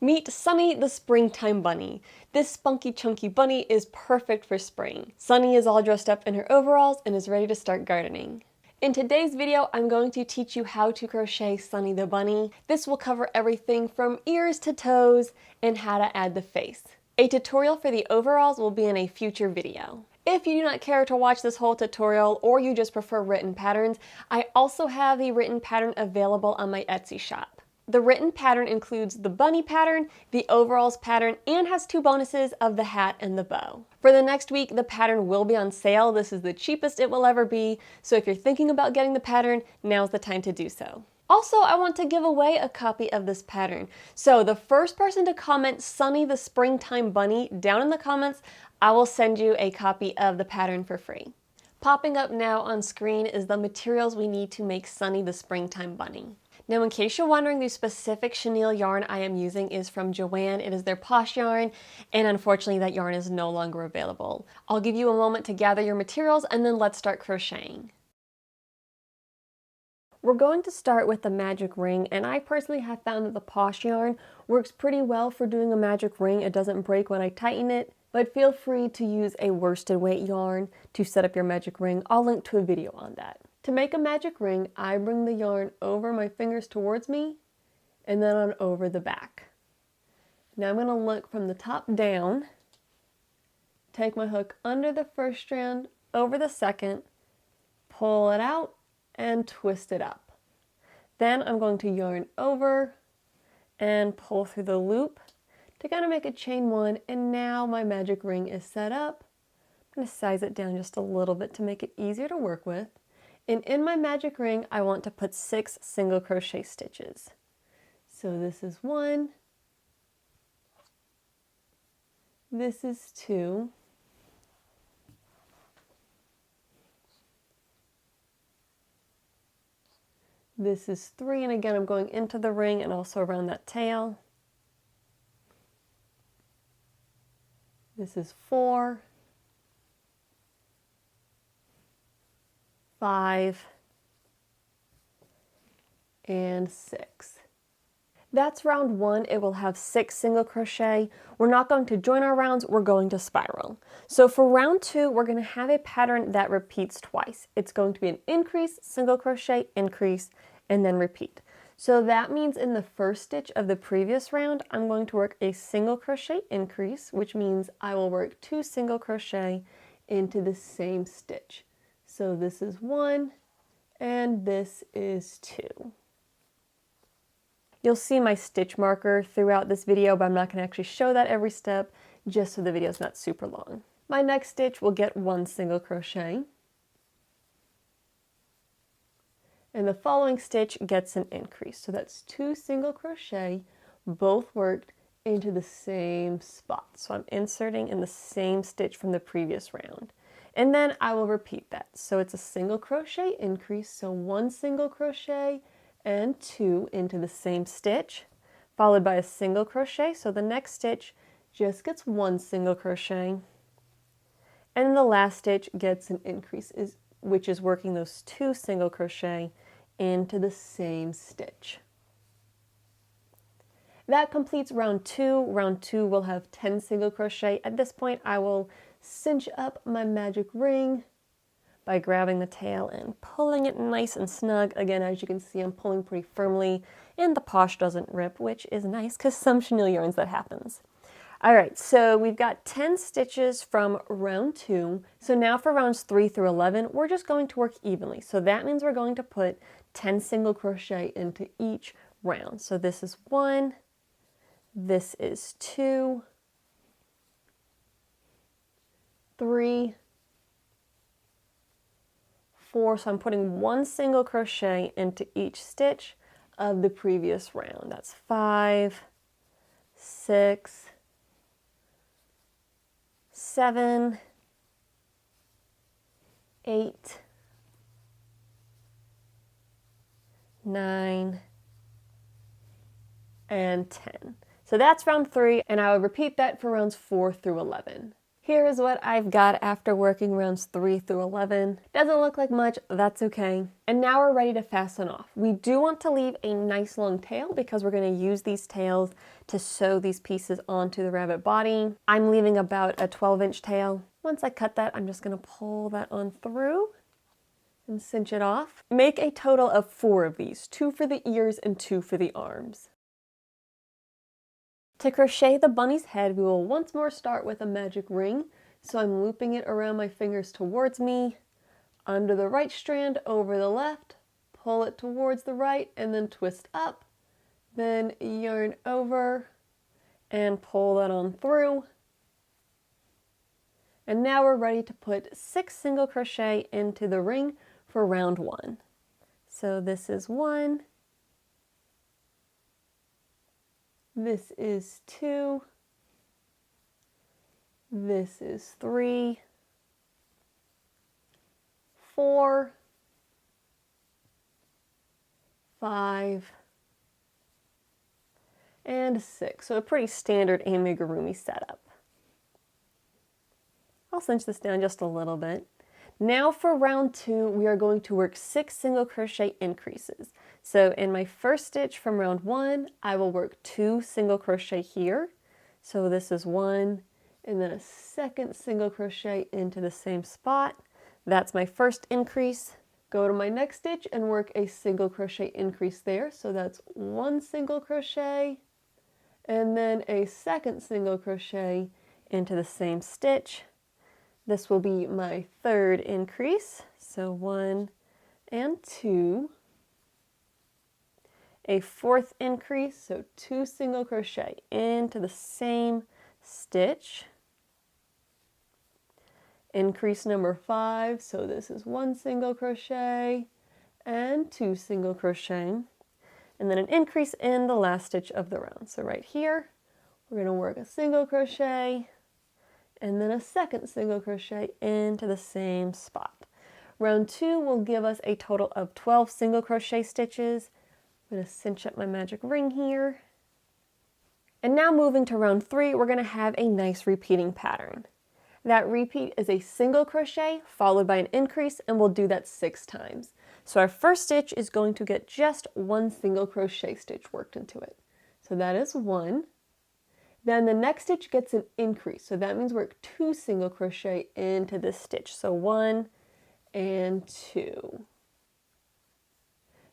Meet Sunny the springtime bunny. This spunky chunky bunny is perfect for spring. Sunny is all dressed up in her overalls and is ready to start gardening. In today's video, I'm going to teach you how to crochet Sunny the bunny. This will cover everything from ears to toes and how to add the face. A tutorial for the overalls will be in a future video. If you do not care to watch this whole tutorial or you just prefer written patterns, I also have the written pattern available on my Etsy shop. The written pattern includes the bunny pattern, the overalls pattern, and has two bonuses of the hat and the bow. For the next week, the pattern will be on sale. This is the cheapest it will ever be, so if you're thinking about getting the pattern, now's the time to do so. Also, I want to give away a copy of this pattern. So the first person to comment Sunny the Springtime Bunny down in the comments, I will send you a copy of the pattern for free. Popping up now on screen is the materials we need to make Sunny the Springtime Bunny. Now, in case you're wondering, the specific chenille yarn I am using is from Joann. It is their Posh yarn, and unfortunately that yarn is no longer available. I'll give you a moment to gather your materials and then let's start crocheting. We're going to start with the magic ring, and I personally have found that the Posh yarn works pretty well for doing a magic ring. It doesn't break when I tighten it, but feel free to use a worsted weight yarn to set up your magic ring. I'll link to a video on that. To make a magic ring, I bring the yarn over my fingers towards me and then on over the back. Now I'm going to look from the top down, take my hook under the first strand, over the second, pull it out, and twist it up. Then I'm going to yarn over and pull through the loop to kind of make a chain one, and now my magic ring is set up. I'm going to size it down just a little bit to make it easier to work with. And in my magic ring, I want to put 6 single crochet stitches. So this is 1, this is 2, this is 3, and again I'm going into the ring and also around that tail. This is 4, 5, and 6. That's round 1. It will have 6 single crochet. We're not going to join our rounds, we're going to spiral. So for round 2, we're going to have a pattern that repeats twice. It's going to be an increase, single crochet, increase, and then repeat. So that means in the first stitch of the previous round, I'm going to work a single crochet increase, which means I will work 2 single crochet into the same stitch. So this is 1, and this is 2. You'll see my stitch marker throughout this video, but I'm not going to actually show that every step, just so the video is not super long. My next stitch will get 1 single crochet, and the following stitch gets an increase. So that's 2 single crochet, both worked into the same spot. So I'm inserting in the same stitch from the previous round. And then I will repeat that. So it's a single crochet increase, so 1 single crochet and 2 into the same stitch, followed by a single crochet. So the next stitch just gets 1 single crochet, and the last stitch gets an increase, which is working those 2 single crochet into the same stitch. That completes round 2. Round 2 will have 10 single crochet. At this point, I will cinch up my magic ring by grabbing the tail and pulling it nice and snug. Again, as you can see, I'm pulling pretty firmly, and the Posh doesn't rip, which is nice because some chenille yarns that happens. All right, so we've got 10 stitches from round 2. So now for rounds 3 through 11, we're just going to work evenly. So that means we're going to put 10 single crochet into each round. So this is 1, this is 2, 3, 4, so I'm putting 1 single crochet into each stitch of the previous round. That's 5, 6, 7, 8, 9, and 10. So that's round 3, and I will repeat that for rounds 4 through 11. Here is what I've got after working rounds 3 through 11. Doesn't look like much, that's okay. And now we're ready to fasten off. We do want to leave a nice long tail because we're going to use these tails to sew these pieces onto the rabbit body. I'm leaving about a 12-inch tail. Once I cut that, I'm just going to pull that on through and cinch it off. Make a total of 4 of these, 2 for the ears and 2 for the arms. To crochet the bunny's head, we will once more start with a magic ring. So I'm looping it around my fingers towards me, under the right strand, over the left, pull it towards the right, and then twist up, then yarn over, and pull that on through. And now we're ready to put 6 single crochet into the ring for round 1. So this is 1. This is 2, this is 3, 4, 5, and 6. So a pretty standard amigurumi setup. I'll cinch this down just a little bit. Now for round 2, we are going to work 6 single crochet increases. So in my first stitch from round 1, I will work 2 single crochet here. So this is 1, and then a second single crochet into the same spot. That's my first increase. Go to my next stitch and work a single crochet increase there. So that's 1 single crochet, and then a second single crochet into the same stitch. This will be my third increase, so 1 and 2. A fourth increase, so 2 single crochet into the same stitch. Increase number 5, so this is 1 single crochet and 2 single crochet, and then an increase in the last stitch of the round. So right here, we're going to work a single crochet, and then a second single crochet into the same spot. Round 2 will give us a total of 12 single crochet stitches. I'm going to cinch up my magic ring here. And now moving to round 3, we're going to have a nice repeating pattern. That repeat is a single crochet followed by an increase, and we'll do that 6 times. So our first stitch is going to get just 1 single crochet stitch worked into it. So that is 1. Then the next stitch gets an increase, so that means work 2 single crochet into this stitch. So 1 and 2.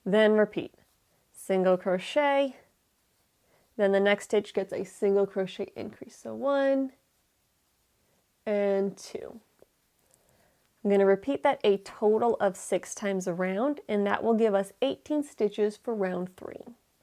Then repeat. Single crochet. Then the next stitch gets a single crochet increase. So 1 and 2. I'm going to repeat that a total of 6 times around, and that will give us 18 stitches for round 3.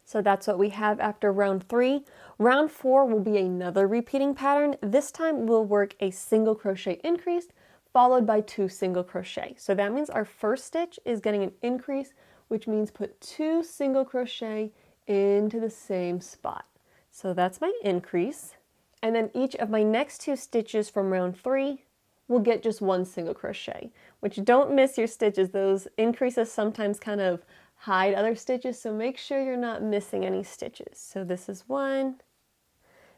So that's what we have after round 3. Round 4 will be another repeating pattern. This time we'll work a single crochet increase followed by 2 single crochet. So that means our first stitch is getting an increase, which means put 2 single crochet into the same spot. So that's my increase. And then each of my next 2 stitches from round 3 will get just 1 single crochet, which don't miss your stitches. Those increases sometimes kind of hide other stitches, so make sure you're not missing any stitches. So this is 1,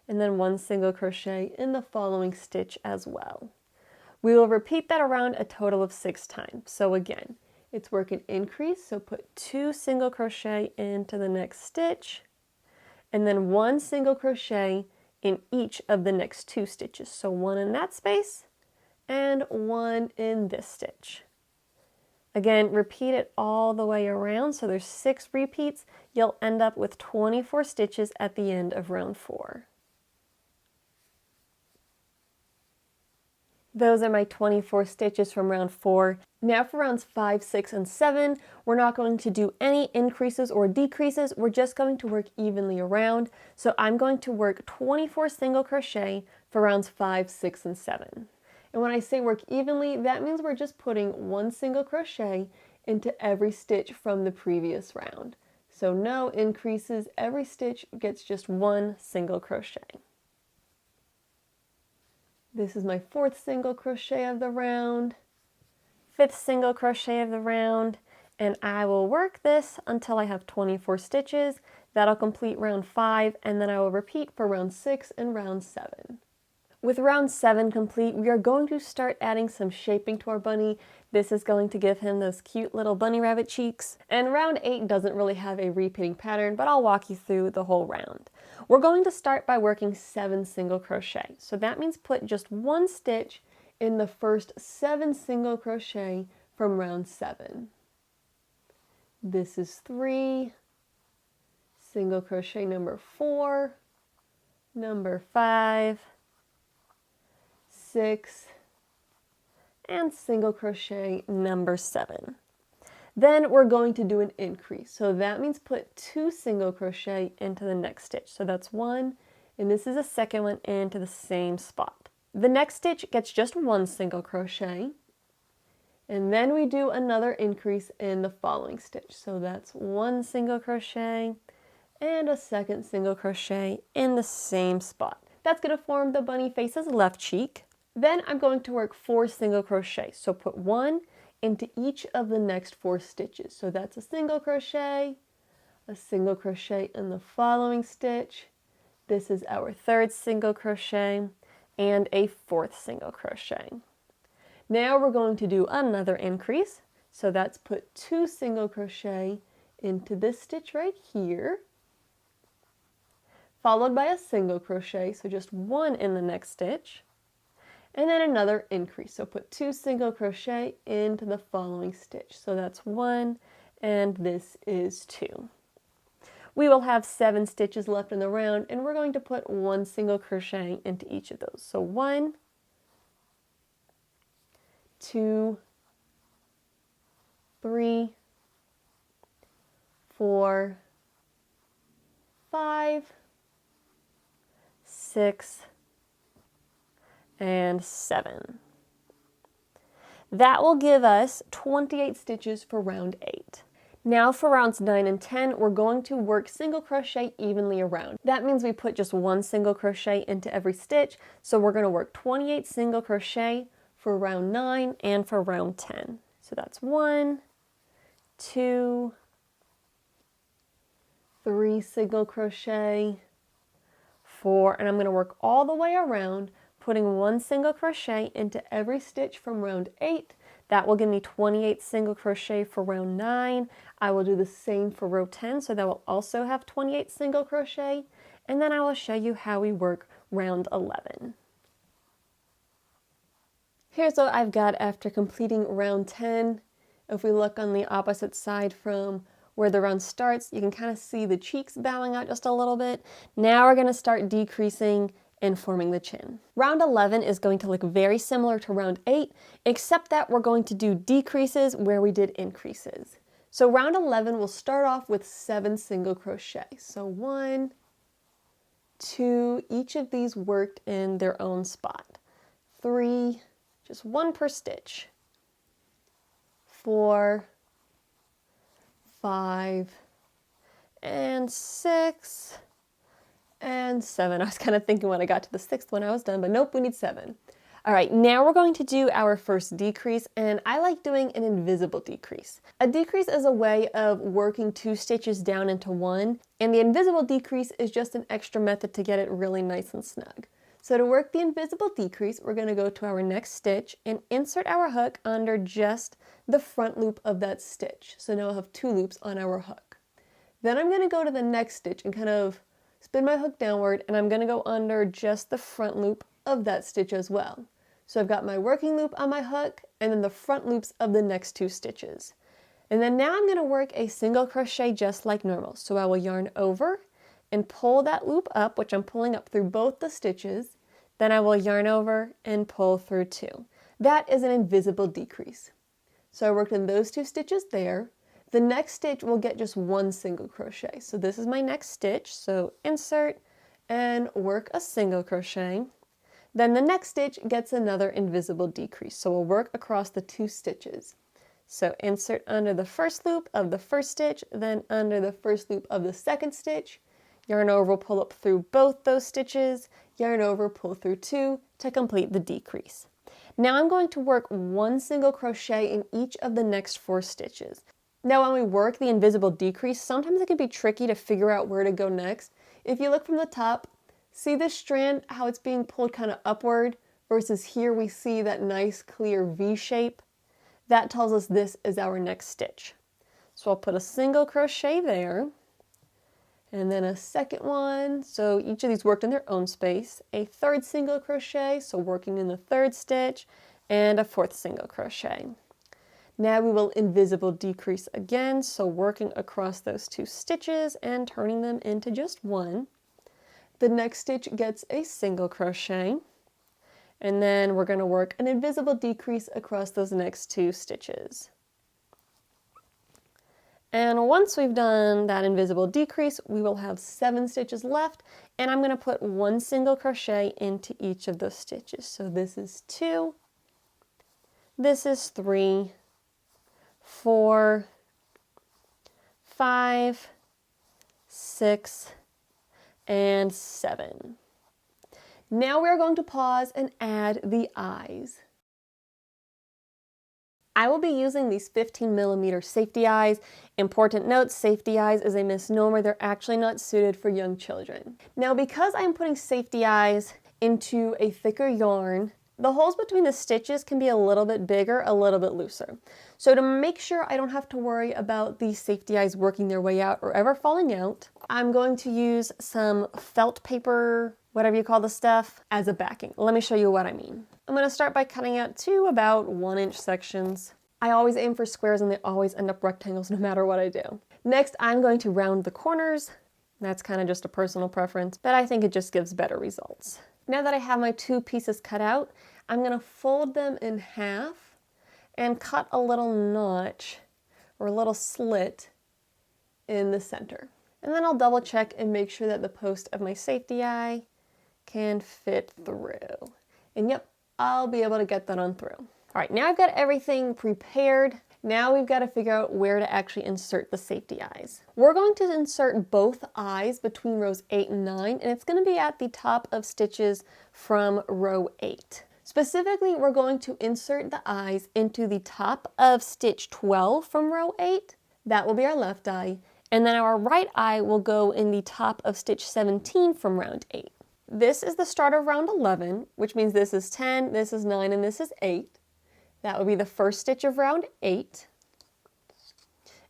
and then 1 single crochet in the following stitch as well. We will repeat that around a total of 6 times. So again, it's work an increase, so put 2 single crochet into the next stitch, and then 1 single crochet in each of the next 2 stitches. So 1 in that space, and 1 in this stitch. Again, repeat it all the way around, so there's 6 repeats. You'll end up with 24 stitches at the end of round 4. Those are my 24 stitches from round 4. Now for rounds 5, 6, and 7, we're not going to do any increases or decreases. We're just going to work evenly around. So I'm going to work 24 single crochet for rounds 5, 6, and 7. And when I say work evenly, that means we're just putting 1 single crochet into every stitch from the previous round. So no increases, every stitch gets just 1 single crochet. This is my 4th single crochet of the round, 5th single crochet of the round, and I will work this until I have 24 stitches. That'll complete round 5, and then I will repeat for round 6 and round 7. With round 7 complete, we are going to start adding some shaping to our bunny. This is going to give him those cute little bunny rabbit cheeks. And round 8 doesn't really have a repeating pattern, but I'll walk you through the whole round. We're going to start by working 7 single crochet. So that means put just 1 stitch in the first 7 single crochet from round 7. This is 3, single crochet number 4, number 5, 6, and single crochet number 7. Then we're going to do an increase. So that means put 2 single crochet into the next stitch. So that's 1, and this is a second one into the same spot. The next stitch gets just 1 single crochet, and then we do another increase in the following stitch. So that's 1 single crochet and a second single crochet in the same spot. That's going to form the bunny face's left cheek. Then I'm going to work 4 single crochet. So put 1 into each of the next 4 stitches. So that's a single crochet in the following stitch. This is our 3rd single crochet and a 4th single crochet. Now we're going to do another increase. So that's put 2 single crochet into this stitch right here, followed by a single crochet, so just 1 in the next stitch, and then another increase. So put 2 single crochet into the following stitch. So that's 1, and this is 2. We will have 7 stitches left in the round, and we're going to put 1 single crochet into each of those. So 1, 2, 3, 4, 5, 6, and 7. That will give us 28 stitches for round 8. Now for rounds 9 and 10, we're going to work single crochet evenly around. That means we put just 1 single crochet into every stitch, so we're going to work 28 single crochet for round 9 and for round 10. So that's 1, 2, 3 single crochet, 4, and I'm going to work all the way around, putting 1 single crochet into every stitch from round 8. That will give me 28 single crochet for round 9. I will do the same for row 10, so that will also have 28 single crochet, and then I will show you how we work round 11. Here's what I've got after completing round 10. If we look on the opposite side from where the round starts, you can kind of see the cheeks bowing out just a little bit. Now we're going to start decreasing and forming the chin. Round 11 is going to look very similar to round 8, except that we're going to do decreases where we did increases. So round 11 will start off with 7 single crochet. So 1, 2, each of these worked in their own spot. 3, just 1 per stitch. 4, 5, and 6, and 7. I was kind of thinking when I got to the 6th one I was done, but nope, we need 7. All right, now we're going to do our first decrease, and I like doing an invisible decrease. A decrease is a way of working 2 stitches down into 1, and the invisible decrease is just an extra method to get it really nice and snug. So to work the invisible decrease, we're going to go to our next stitch and insert our hook under just the front loop of that stitch. So now I'll have 2 loops on our hook. Then I'm going to go to the next stitch and kind of spin my hook downward, and I'm going to go under just the front loop of that stitch as well. So I've got my working loop on my hook and then the front loops of the next 2 stitches. And then now I'm going to work a single crochet just like normal. So I will yarn over and pull that loop up, which I'm pulling up through both the stitches. Then I will yarn over and pull through 2. That is an invisible decrease. So I worked in those 2 stitches there. The next stitch will get just 1 single crochet. So this is my next stitch. So insert and work a single crochet. Then the next stitch gets another invisible decrease. So we'll work across the 2 stitches. So insert under the first loop of the first stitch, then under the first loop of the second stitch, yarn over, pull up through both those stitches, yarn over, pull through 2 to complete the decrease. Now I'm going to work 1 single crochet in each of the next 4 stitches. Now when we work the invisible decrease, sometimes it can be tricky to figure out where to go next. If you look from the top, See this strand, how it's being pulled kind of upward versus here we see that nice clear V shape? That tells us this is our next stitch. So I'll put a single crochet there, and then a second one, so each of these worked in their own space, a third single crochet, so working in the third stitch, and a fourth single crochet. Now we will invisible decrease again, so working across those 2 stitches and turning them into just one. The next stitch gets a single crochet, and then we're going to work an invisible decrease across those next 2 stitches. And once we've done that invisible decrease, we will have 7 stitches left, and I'm going to put 1 single crochet into each of those stitches. So this is 2, this is 3, 4, 5, 6, and 7. Now we're going to pause and add the eyes. I will be using these 15mm safety eyes. Important note, safety eyes is a misnomer. They're actually not suited for young children. Now, because I'm putting safety eyes into a thicker yarn, the holes between the stitches can be a little bit bigger, a little bit looser. So to make sure I don't have to worry about these safety eyes working their way out or ever falling out, I'm going to use some felt paper, whatever you call the stuff, as a backing. Let me show you what I mean. I'm going to start by cutting out 2 about 1-inch sections. I always aim for squares and they always end up rectangles no matter what I do. Next, I'm going to round the corners. That's kind of just a personal preference, but I think it just gives better results. Now that I have my 2 pieces cut out, I'm going to fold them in half and cut a little notch or a little slit in the center. And then I'll double check and make sure that the post of my safety eye can fit through. And yep, I'll be able to get that on through. All right, now I've got everything prepared. Now we've got to figure out where to actually insert the safety eyes. We're going to insert both eyes between rows 8 and 9, and it's going to be at the top of stitches from row 8. Specifically, we're going to insert the eyes into the top of stitch 12 from row 8. That will be our left eye. And then our right eye will go in the top of stitch 17 from round 8. This is the start of round 11, which means this is 10, this is 9, and this is 8. That would be the first stitch of round 8.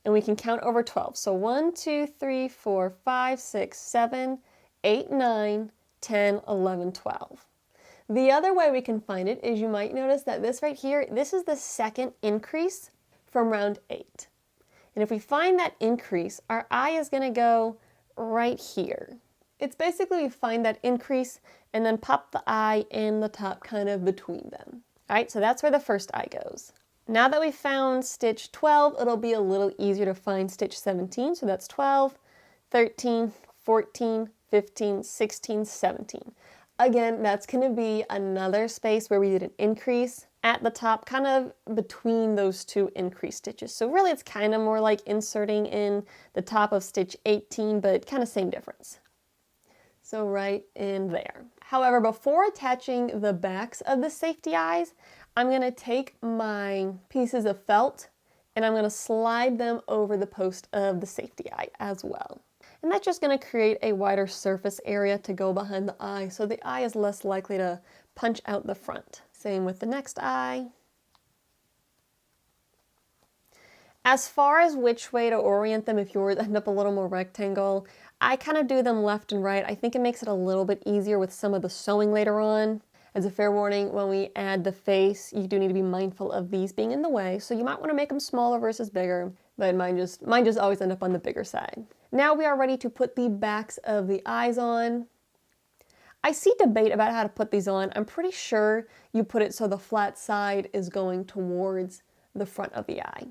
And we can count over 12. So 1, 2, 3, 4, 5, 6, 7, 8, 9, 10, 11, 12. The other way we can find it is you might notice that this right here, this is the second increase from round 8. And if we find that increase, our eye is going to go right here. It's basically we find that increase and then pop the eye in the top kind of between them. All right, so that's where the first eye goes. Now that we've found stitch 12, it'll be a little easier to find stitch 17. So that's 12, 13, 14, 15, 16, 17. Again, that's going to be another space where we did an increase at the top, kind of between those 2 increase stitches. So really it's kind of more like inserting in the top of stitch 18, but kind of same difference. So right in there. However, before attaching the backs of the safety eyes, I'm going to take my pieces of felt and I'm going to slide them over the post of the safety eye as well. And that's just going to create a wider surface area to go behind the eye, so the eye is less likely to punch out the front. Same with the next eye. As far as which way to orient them, if yours end up a little more rectangle, I kind of do them left and right. I think it makes it a little bit easier with some of the sewing later on. As a fair warning, when we add the face, you do need to be mindful of these being in the way, so you might want to make them smaller versus bigger, but mine just always end up on the bigger side. Now we are ready to put the backs of the eyes on. I see debate about how to put these on. I'm pretty sure you put it so the flat side is going towards the front of the eye.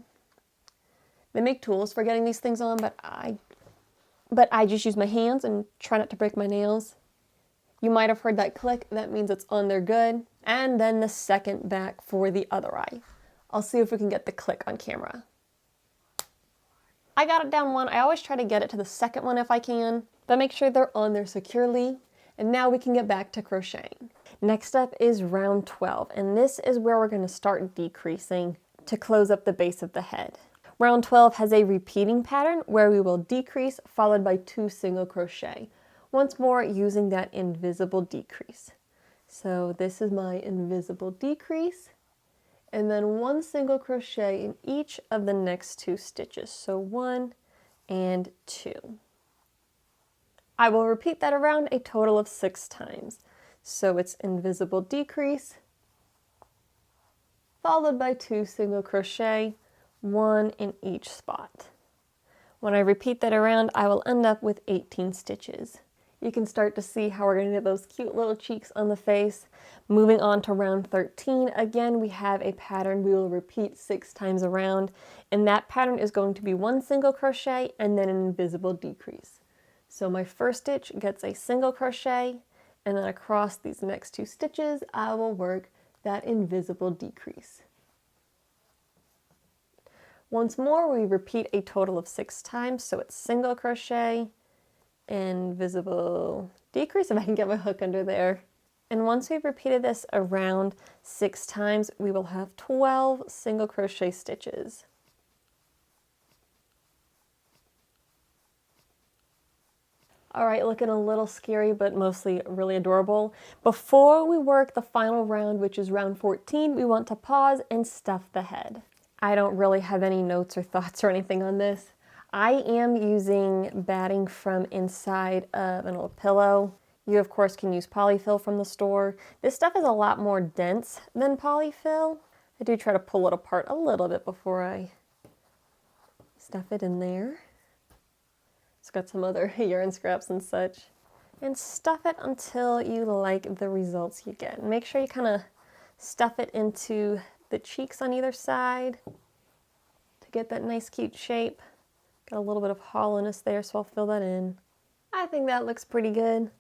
They make tools for getting these things on, but I just use my hands and try not to break my nails. You might have heard that click. That means it's on there good. And then the second back for the other eye. I'll see if we can get the click on camera. I got it down one. I always try to get it to the second one if I can, but make sure they're on there securely. And now we can get back to crocheting. Next up is round 12, and this is where we're going to start decreasing to close up the base of the head. Round 12 has a repeating pattern where we will decrease followed by 2 single crochet. Once more, using that invisible decrease. So this is my invisible decrease, and then 1 single crochet in each of the next 2 stitches. So 1 and 2. I will repeat that around a total of 6 times. So it's invisible decrease, followed by 2 single crochet, 1 in each spot. When I repeat that around, I will end up with 18 stitches. You can start to see how we're going to get those cute little cheeks on the face. Moving on to round 13, again we have a pattern we will repeat 6 times around, and that pattern is going to be 1 single crochet and then an invisible decrease. So my first stitch gets a single crochet, and then across these next 2 stitches I will work that invisible decrease. Once more, we repeat a total of 6 times, so it's single crochet, invisible decrease, if I can get my hook under there. And once we've repeated this around 6 times, we will have 12 single crochet stitches. All right, looking a little scary, but mostly really adorable. Before we work the final round, which is round 14, we want to pause and stuff the head. I don't really have any notes or thoughts or anything on this. I am using batting from inside of an old pillow. You of course can use polyfill from the store. This stuff is a lot more dense than polyfill. I do try to pull it apart a little bit before I stuff it in there. It's got some other yarn scraps and such. And stuff it until you like the results you get. Make sure you kind of stuff it into the cheeks on either side to get that nice cute shape. Got a little bit of hollowness there, so I'll fill that in. I think that looks pretty good.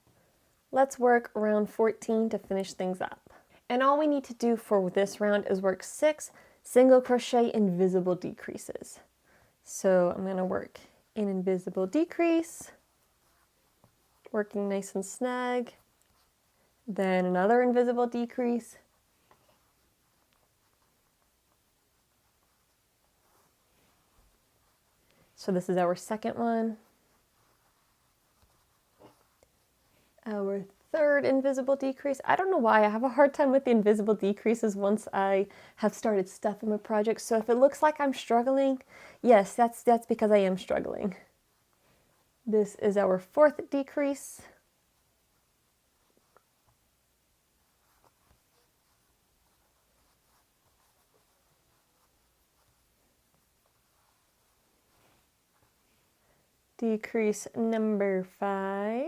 Let's work round 14 to finish things up. And all we need to do for this round is work 6 single crochet invisible decreases. So I'm going to work an invisible decrease, working nice and snug, then another invisible decrease, so this is our second one, our third invisible decrease. I don't know why I have a hard time with the invisible decreases once I have started stuffing my project. So if it looks like I'm struggling, yes, that's because I am struggling. This is our fourth decrease. Decrease number 5.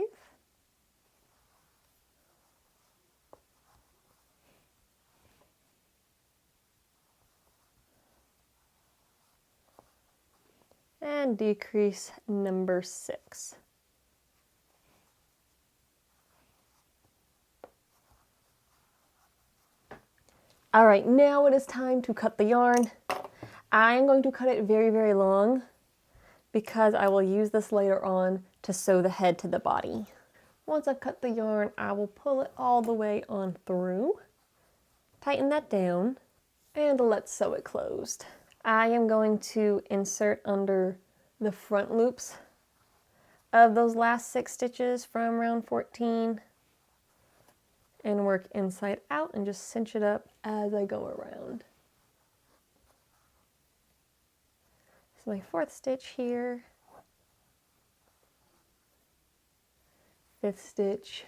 And decrease number 6. All right, now it is time to cut the yarn. I am going to cut it very, very long because I will use this later on to sew the head to the body. Once I've cut the yarn, I will pull it all the way on through, tighten that down, and let's sew it closed. I am going to insert under the front loops of those last 6 stitches from round 14 and work inside out and just cinch it up as I go around. So my 4th stitch here, 5th stitch,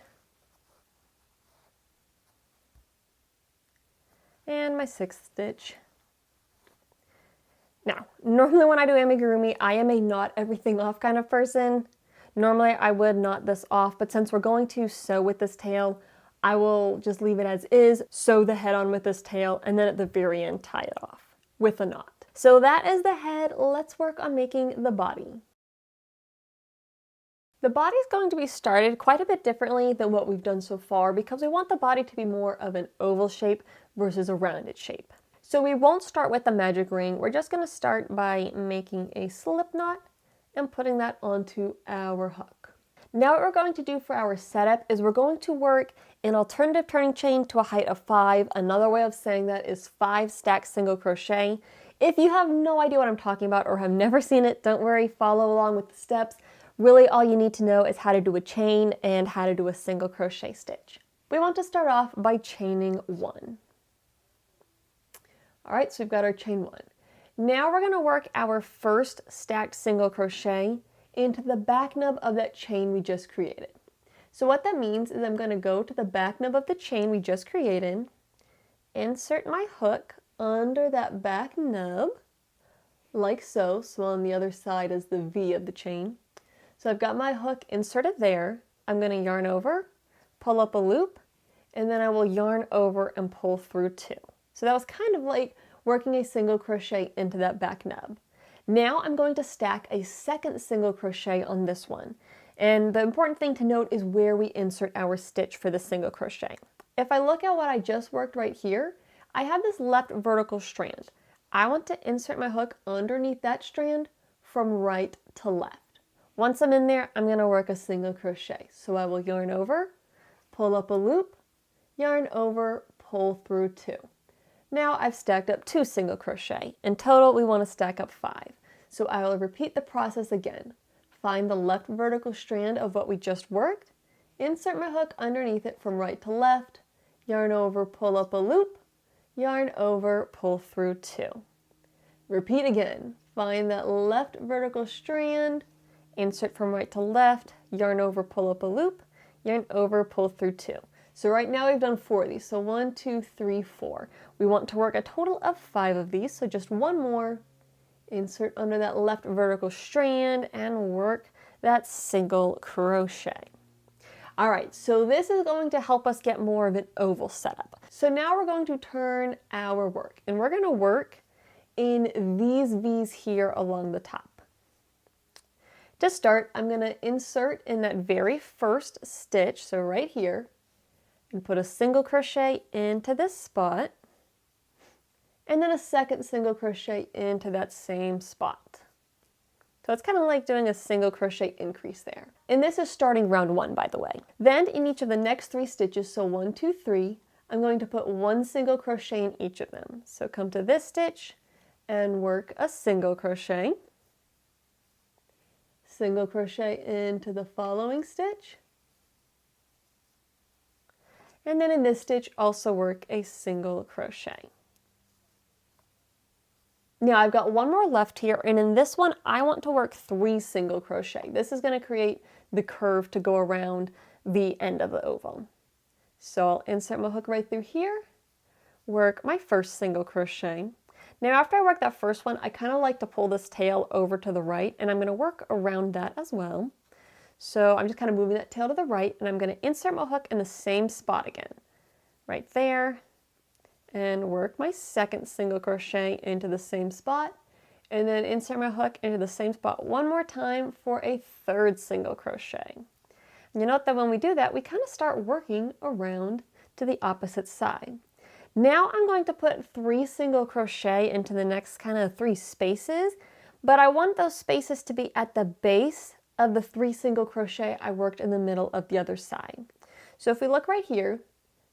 and my 6th stitch. Now, normally when I do amigurumi, I am a knot everything off kind of person. Normally I would knot this off, but since we're going to sew with this tail, I will just leave it as is, sew the head on with this tail, and then at the very end tie it off with a knot. So that is the head. Let's work on making the body. The body is going to be started quite a bit differently than what we've done so far because we want the body to be more of an oval shape versus a rounded shape. So we won't start with the magic ring. We're just going to start by making a slip knot and putting that onto our hook. Now what we're going to do for our setup is we're going to work an alternative turning chain to a height of 5. Another way of saying that is 5 stacked single crochet. If you have no idea what I'm talking about or have never seen it, don't worry, follow along with the steps. Really all you need to know is how to do a chain and how to do a single crochet stitch. We want to start off by chaining 1. All right, so we've got our chain 1. Now we're going to work our first stacked single crochet into the back nub of that chain we just created. So what that means is I'm going to go to the back nub of the chain we just created, insert my hook under that back nub, like so. So on the other side is the V of the chain. So I've got my hook inserted there. I'm going to yarn over, pull up a loop, and then I will yarn over and pull through 2. So that was kind of like working a single crochet into that back nub. Now I'm going to stack a second single crochet on this one. And the important thing to note is where we insert our stitch for the single crochet. If I look at what I just worked right here, I have this left vertical strand. I want to insert my hook underneath that strand from right to left. Once I'm in there, I'm going to work a single crochet. So I will yarn over, pull up a loop, yarn over, pull through 2. Now I've stacked up 2 single crochet. In total, we want to stack up 5. So I will repeat the process again. Find the left vertical strand of what we just worked, insert my hook underneath it from right to left, yarn over, pull up a loop, yarn over, pull through 2. Repeat again. Find that left vertical strand, insert from right to left, yarn over, pull up a loop, yarn over, pull through 2. So right now we've done 4 of these. So 1, 2, 3, 4. We want to work a total of 5 of these. So just one more. Insert under that left vertical strand and work that single crochet. All right, so this is going to help us get more of an oval setup. So now we're going to turn our work, and we're going to work in these V's here along the top. To start, I'm going to insert in that very first stitch, so right here, and put a single crochet into this spot, and then a second single crochet into that same spot. So it's kind of like doing a single crochet increase there. And this is starting round 1, by the way. Then in each of the next 3 stitches, so 1, 2, 3, I'm going to put 1 single crochet in each of them. So come to this stitch and work a single crochet into the following stitch, and then in this stitch also work a single crochet. Now I've got one more left here, and in this one I want to work 3 single crochet. This is going to create the curve to go around the end of the oval. So I'll insert my hook right through here, work my first single crochet. Now after I work that first one, I kind of like to pull this tail over to the right, and I'm going to work around that as well. So I'm just kind of moving that tail to the right, and I'm going to insert my hook in the same spot again, right there, and work my second single crochet into the same spot, and then insert my hook into the same spot one more time for a third single crochet. And you note that when we do that, we kind of start working around to the opposite side. Now I'm going to put 3 single crochet into the next kind of 3 spaces, but I want those spaces to be at the base of the 3 single crochet I worked in the middle of the other side. So if we look right here,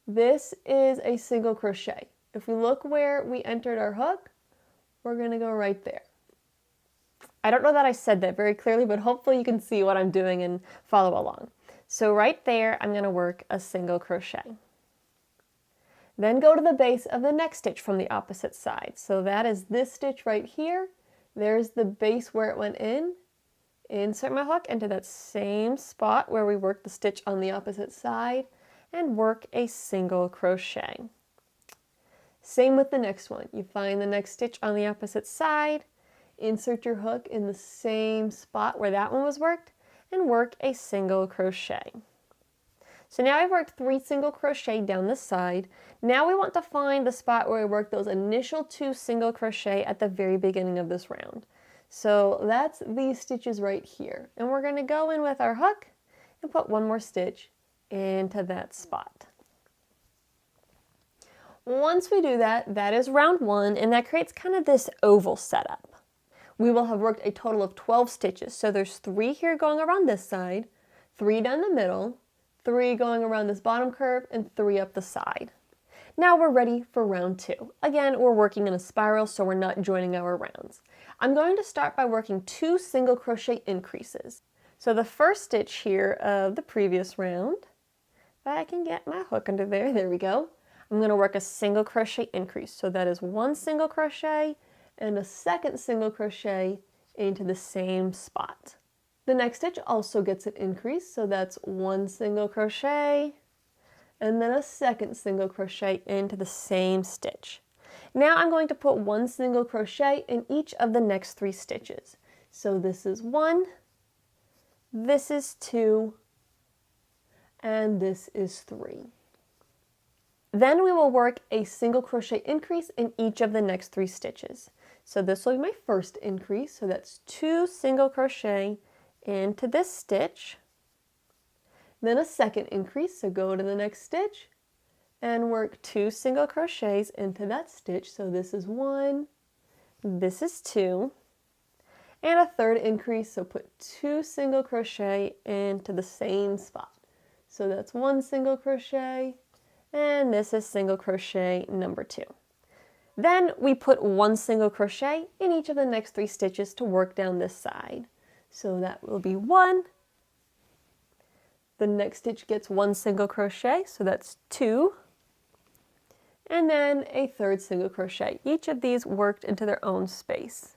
this is a single crochet. If we look where we entered our hook, we're going to go right there. I don't know that I said that very clearly, but hopefully you can see what I'm doing and follow along. So right there, I'm going to work a single crochet. Then go to the base of the next stitch from the opposite side. So that is this stitch right here. There's the base where it went in. Insert my hook into that same spot where we worked the stitch on the opposite side, and work a single crochet. Same with the next one. You find the next stitch on the opposite side, insert your hook in the same spot where that one was worked, and work a single crochet. So now I've worked 3 single crochet down this side. Now we want to find the spot where we worked those initial 2 single crochet at the very beginning of this round. So that's these stitches right here. And we're going to go in with our hook and put one more stitch into that spot. Once we do that, that is round 1, and that creates kind of this oval setup. We will have worked a total of 12 stitches. So there's 3 here going around this side, 3 down the middle, 3 going around this bottom curve, and 3 up the side. Now we're ready for round 2. Again, we're working in a spiral, so we're not joining our rounds. I'm going to start by working 2 single crochet increases. So the first stitch here of the previous round, if I can get my hook under there, there we go. I'm going to work a single crochet increase. So that is one single crochet and a second single crochet into the same spot. The next stitch also gets an increase, so that's one single crochet and then a second single crochet into the same stitch. Now I'm going to put one single crochet in each of the next 3 stitches. So this is 1, this is 2, and this is 3. Then we will work a single crochet increase in each of the next 3 stitches. So this will be my first increase, so that's 2 single crochet into this stitch, then a second increase, so go to the next stitch and work 2 single crochets into that stitch, so this is 1, this is 2, and a third increase, so put 2 single crochet into the same spot. So that's 1 single crochet, and this is single crochet number 2. Then we put 1 single crochet in each of the next 3 stitches to work down this side. So that will be 1. The next stitch gets 1 single crochet, so that's 2. And then a third single crochet. Each of these worked into their own space.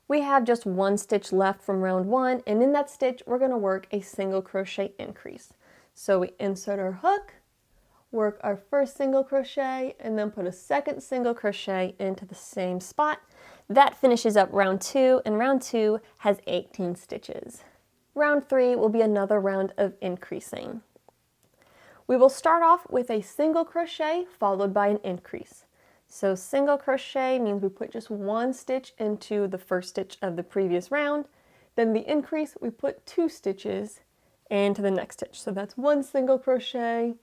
We have just 1 stitch left from round 1, and in that stitch we're going to work a single crochet increase. So we insert our hook, work our first single crochet, and then put a second single crochet into the same spot. That finishes up round 2, and round 2 has 18 stitches. Round 3 will be another round of increasing. We will start off with a single crochet followed by an increase. So single crochet means we put just 1 stitch into the first stitch of the previous round. Then the increase, we put 2 stitches into the next stitch. So that's 1 single crochet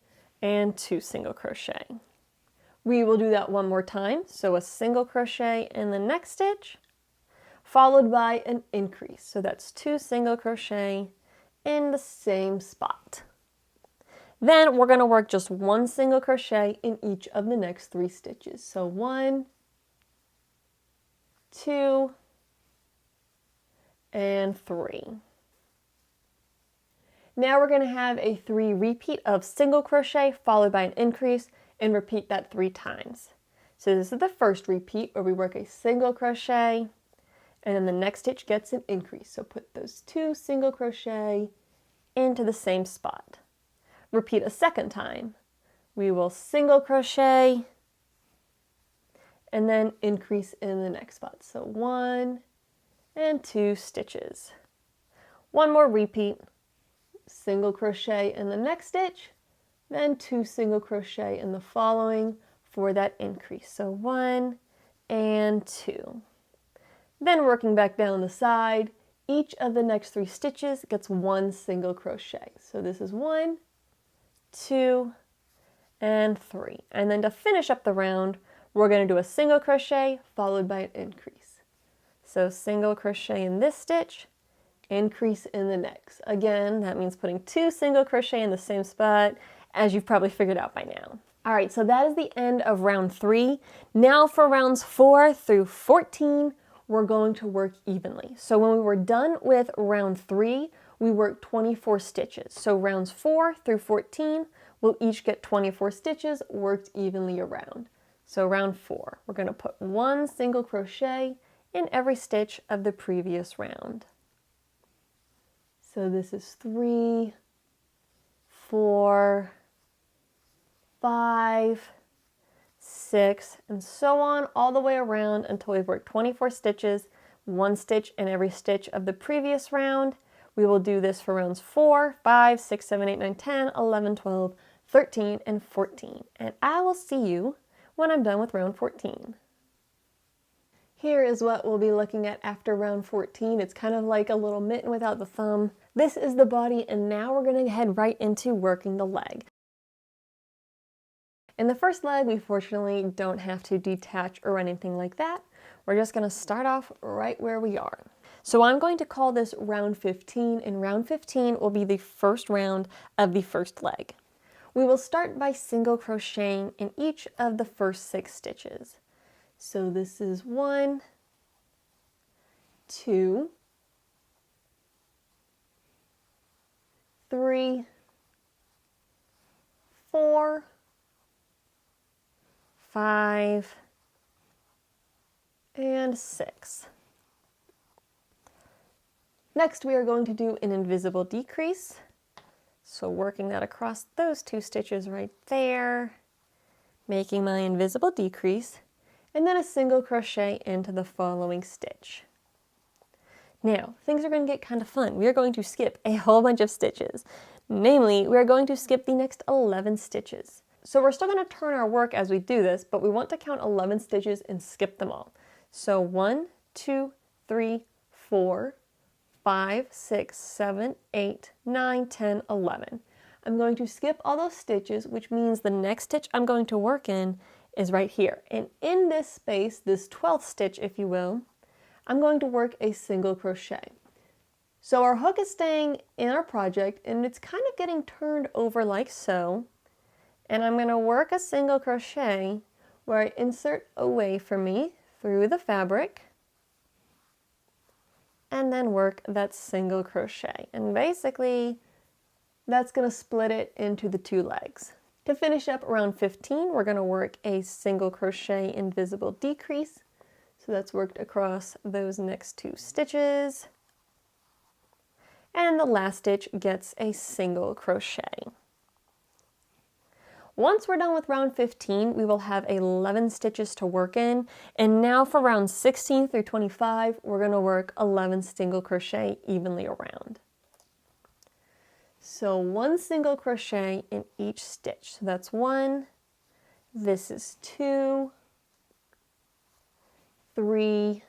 and 2 single crochet. We will do that one more time. So a single crochet in the next stitch, followed by an increase. So that's 2 single crochet in the same spot. Then we're going to work just 1 single crochet in each of the next 3 stitches. So 1, 2, and 3. Now we're going to have a 3 repeat of single crochet followed by an increase, and repeat that 3 times. So this is the first repeat where we work a single crochet, and then the next stitch gets an increase. So put those 2 single crochet into the same spot. Repeat a second time. We will single crochet and then increase in the next spot. So 1 and 2 stitches. One more repeat, single crochet in the next stitch, then 2 single crochet in the following for that increase. So 1 and 2. Then working back down the side, each of the next 3 stitches gets 1 single crochet. So this is 1, 2, and 3. And then to finish up the round, we're going to do a single crochet followed by an increase. So single crochet in this stitch, increase in the next. Again, that means putting 2 single crochet in the same spot, as you've probably figured out by now. All right, so that is the end of round 3. Now for rounds 4 through 14, we're going to work evenly. So when we were done with round 3, we worked 24 stitches. So rounds 4 through 14 will each get 24 stitches worked evenly around. So round 4, we're going to put 1 single crochet in every stitch of the previous round. So this is 3, 4, 5, 6, and so on all the way around until we've worked 24 stitches, 1 stitch in every stitch of the previous round. We will do this for rounds 4, 5, 6, 7, 8, 9, 10, 11, 12, 13, and 14. And I will see you when I'm done with round 14. Here is what we'll be looking at after round 14. It's kind of like a little mitten without the thumb. This is the body, and now we're going to head right into working the leg. In the first leg, we fortunately don't have to detach or anything like that. We're just going to start off right where we are. So I'm going to call this round 15, and round 15 will be the first round of the first leg. We will start by single crocheting in each of the first 6 stitches. So this is 1, 2, 3, 4, 5, and 6. Next, we are going to do an invisible decrease. So working that across those 2 stitches right there, making my invisible decrease, and then a single crochet into the following stitch. Now, things are going to get kind of fun. We are going to skip a whole bunch of stitches. Namely, we are going to skip the next 11 stitches. So we're still going to turn our work as we do this, but we want to count 11 stitches and skip them all. So 1, 2, 3, 4, 5, 6, 7, 8, 9, 10, 11. I'm going to skip all those stitches, which means the next stitch I'm going to work in is right here. And in this space, this 12th stitch, if you will, I'm going to work a single crochet. So our hook is staying in our project and it's kind of getting turned over like so. And I'm going to work a single crochet where I insert away from me through the fabric and then work that single crochet. And basically that's going to split it into the 2 legs. To finish up round 15, we're going to work a single crochet invisible decrease. So that's worked across those next 2 stitches. And the last stitch gets a single crochet. Once we're done with round 15, we will have 11 stitches to work in. And now for round 16 through 25, we're going to work 11 single crochet evenly around. So 1 single crochet in each stitch. So that's 1, this is 2, 3,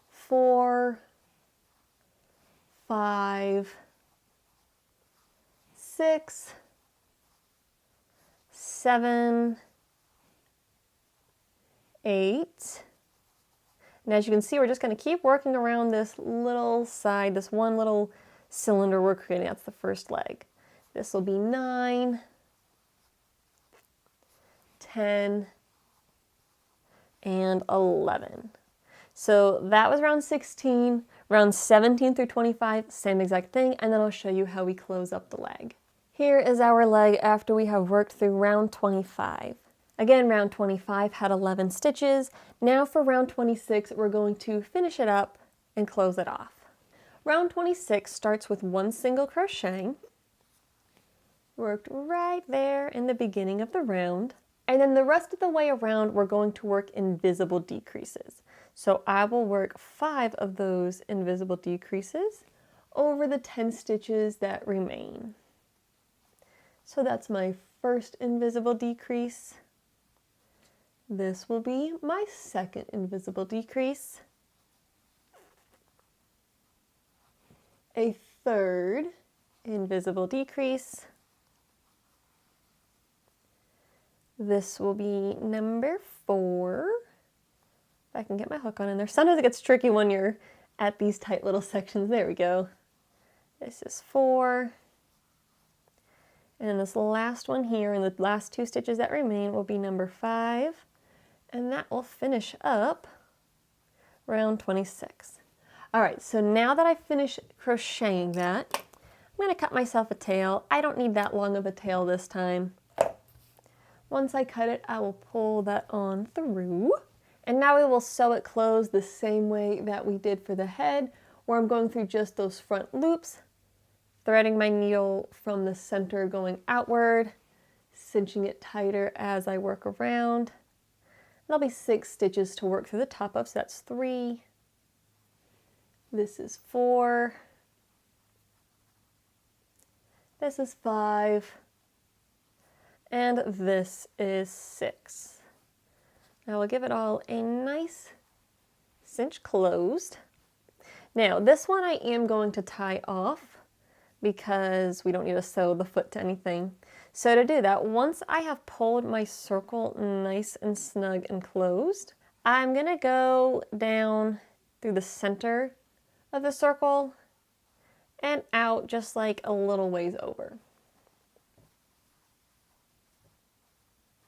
4, 5, 6, 7, 8. And as you can see, we're just going to keep working around this little side, this one little cylinder we're creating. That's the first leg. This will be 9, 10, and 11. So that was round 16. Round 17 through 25, same exact thing, and then I'll show you how we close up the leg. Here is our leg after we have worked through round 25. Again, round 25 had 11 stitches. Now for round 26, we're going to finish it up and close it off. Round 26 starts with 1 single crochet, worked right there in the beginning of the round. And then the rest of the way around, we're going to work invisible decreases. So I will work 5 of those invisible decreases over the 10 stitches that remain. So that's my first invisible decrease. This will be my second invisible decrease. A third invisible decrease. This will be number 4. If I can get my hook on in there. Sometimes it gets tricky when you're at these tight little sections. There we go. This is 4. And then this last one here, and the last 2 stitches that remain will be number 5. And that will finish up round 26. All right, so now that I finished crocheting that, I'm going to cut myself a tail. I don't need that long of a tail this time. Once I cut it, I will pull that on through. And now we will sew it closed the same way that we did for the head, where I'm going through just those front loops, threading my needle from the center going outward, cinching it tighter as I work around. There'll be 6 stitches to work through the top of, so that's 3. This is 4. This is 5. And this is 6. Now we'll give it all a nice cinch closed. Now this one I am going to tie off because we don't need to sew the foot to anything. So to do that, once I have pulled my circle nice and snug and closed, I'm gonna go down through the center of the circle and out just like a little ways over.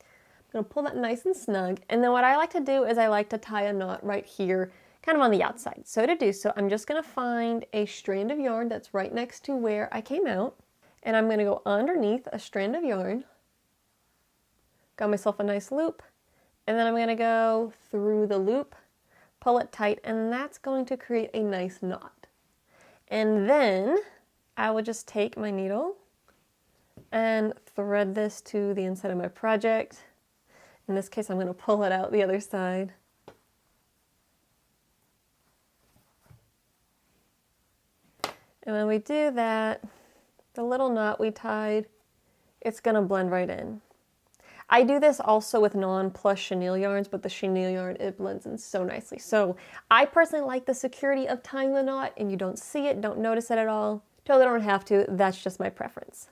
I'm gonna pull that nice and snug, and then what I like to do is I like to tie a knot right here kind of on the outside. So to do so, I'm just going to find a strand of yarn that's right next to where I came out, and I'm going to go underneath a strand of yarn, got myself a nice loop, and then I'm going to go through the loop, pull it tight, and that's going to create a nice knot. And then I will just take my needle and thread this to the inside of my project. In this case, I'm going to pull it out the other side. And when we do that, the little knot we tied, it's going to blend right in. I do this also with non-plush chenille yarns, but the chenille yarn, it blends in so nicely. So I personally like the security of tying the knot, and you don't see it, don't notice it at all. Totally don't have to, that's just my preference.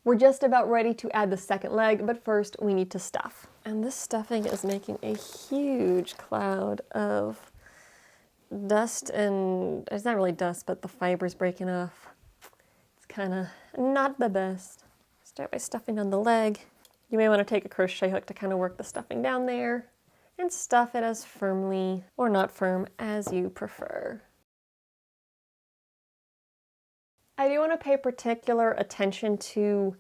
We're just about ready to add the second leg, but first we need to stuff. And this stuffing is making a huge cloud of dust, and it's not really dust, but the fiber's breaking off. It's kind of not the best. Start by stuffing on the leg. You may want to take a crochet hook to kind of work the stuffing down there and stuff it as firmly or not firm as you prefer. I do want to pay particular attention to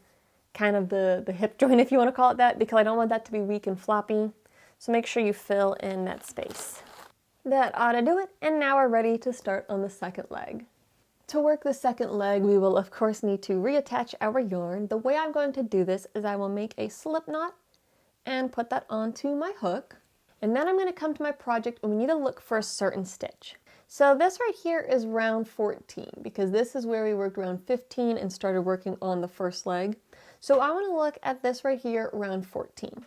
kind of the hip joint, if you want to call it that, because I don't want that to be weak and floppy. So make sure you fill in that space. That ought to do it, and now we're ready to start on the second leg. To work the second leg, we will of course need to reattach our yarn. The way I'm going to do this is I will make a slip knot and put that onto my hook. And then I'm going to come to my project and we need to look for a certain stitch. So this right here is round 14 because this is where we worked round 15 and started working on the first leg. So I want to look at this right here, round 14.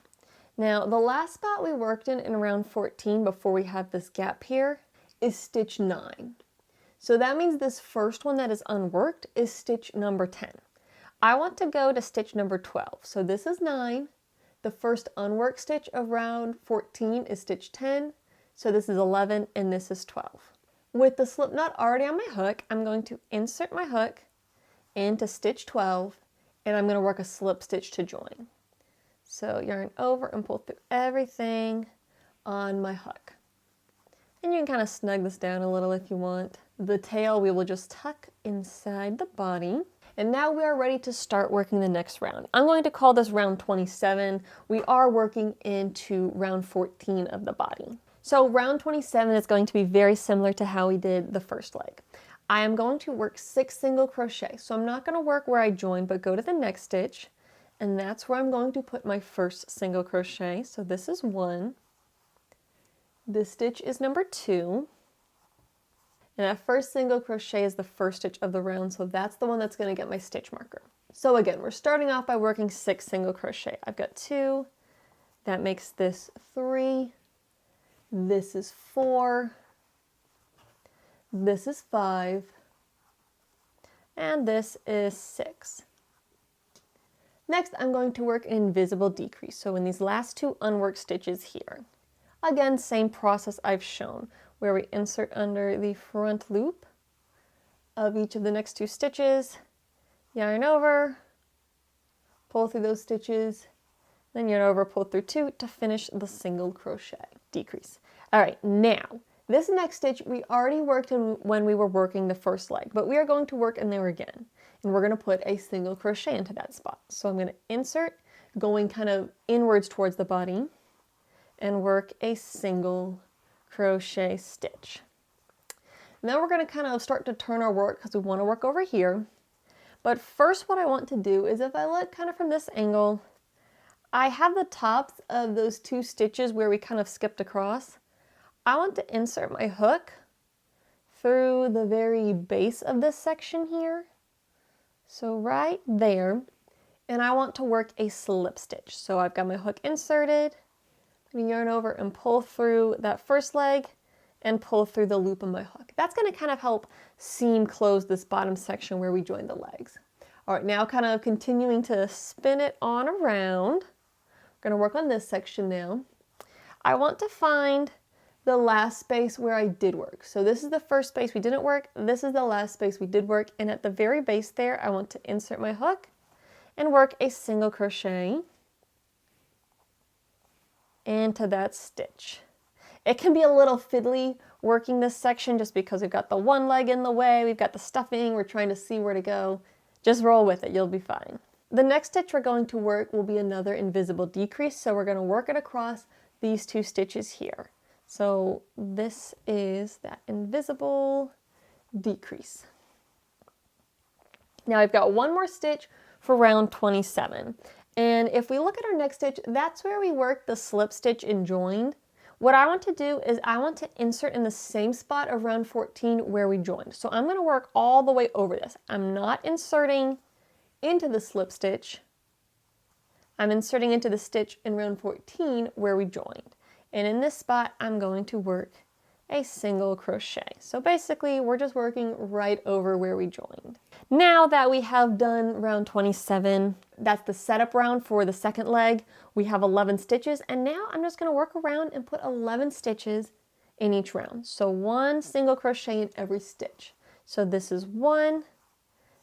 Now the last spot we worked in round 14 before we have this gap here is stitch 9. So that means this first one that is unworked is stitch number 10. I want to go to stitch number 12. So this is 9. The first unworked stitch of round 14 is stitch 10. So this is 11 and this is 12. With the slip knot already on my hook, I'm going to insert my hook into stitch 12 and I'm going to work a slip stitch to join. So yarn over and pull through everything on my hook. And you can kind of snug this down a little if you want. The tail we will just tuck inside the body. And now we are ready to start working the next round. I'm going to call this round 27. We are working into round 14 of the body. So round 27 is going to be very similar to how we did the first leg. I am going to work 6 single crochet. So I'm not going to work where I joined, but go to the next stitch. And that's where I'm going to put my first single crochet. So this is 1. This stitch is number 2. And that first single crochet is the first stitch of the round, so that's the one that's going to get my stitch marker. So again, we're starting off by working 6 single crochet. I've got 2, that makes this 3, this is 4, this is 5, and this is 6. Next, I'm going to work an invisible decrease, so in these last 2 unworked stitches here. Again, same process I've shown, where we insert under the front loop of each of the next 2 stitches, yarn over, pull through those stitches, then yarn over, pull through 2 to finish the single crochet decrease. All right, now, this next stitch we already worked in when we were working the first leg, but we are going to work in there again, and we're going to put a single crochet into that spot. So I'm going to insert, going kind of inwards towards the body, and work a single crochet stitch. Now we're going to kind of start to turn our work because we want to work over here. But first what I want to do is, if I look kind of from this angle, I have the tops of those 2 stitches where we kind of skipped across. I want to insert my hook through the very base of this section here. So right there. And I want to work a slip stitch. So I've got my hook inserted. I'm going to yarn over and pull through that first leg and pull through the loop of my hook. That's going to kind of help seam close this bottom section where we join the legs. All right, now kind of continuing to spin it on around. We're going to work on this section now. I want to find the last space where I did work. So this is the first space we didn't work. This is the last space we did work. And at the very base there, I want to insert my hook and work a single crochet into that stitch. It can be a little fiddly working this section just because we've got the one leg in the way, we've got the stuffing, we're trying to see where to go. Just roll with it, you'll be fine. The next stitch we're going to work will be another invisible decrease, so we're going to work it across these 2 stitches here. So this is that invisible decrease. Now I've got one more stitch for round 27. And if we look at our next stitch, that's where we work the slip stitch and joined. What I want to do is I want to insert in the same spot of round 14 where we joined. So I'm going to work all the way over this. I'm not inserting into the slip stitch. I'm inserting into the stitch in round 14 where we joined. And in this spot, I'm going to work a single crochet. So basically, we're just working right over where we joined. Now that we have done round 27, that's the setup round for the second leg. We have 11 stitches, and now I'm just going to work around and put 11 stitches in each round. So 1 single crochet in every stitch. So this is 1,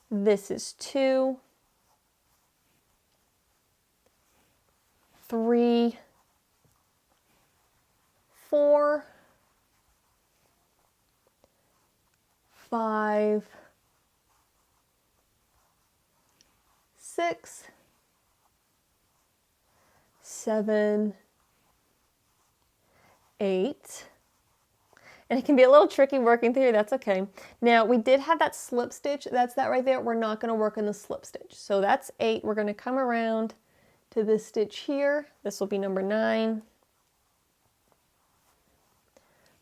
this is 2, 3, 4, 5, 6, 7, 8, and it can be a little tricky working through, that's okay. Now we did have that slip stitch, that's that right there. We're not going to work in the slip stitch. So that's 8. We're going to come around to this stitch here. This will be number 9.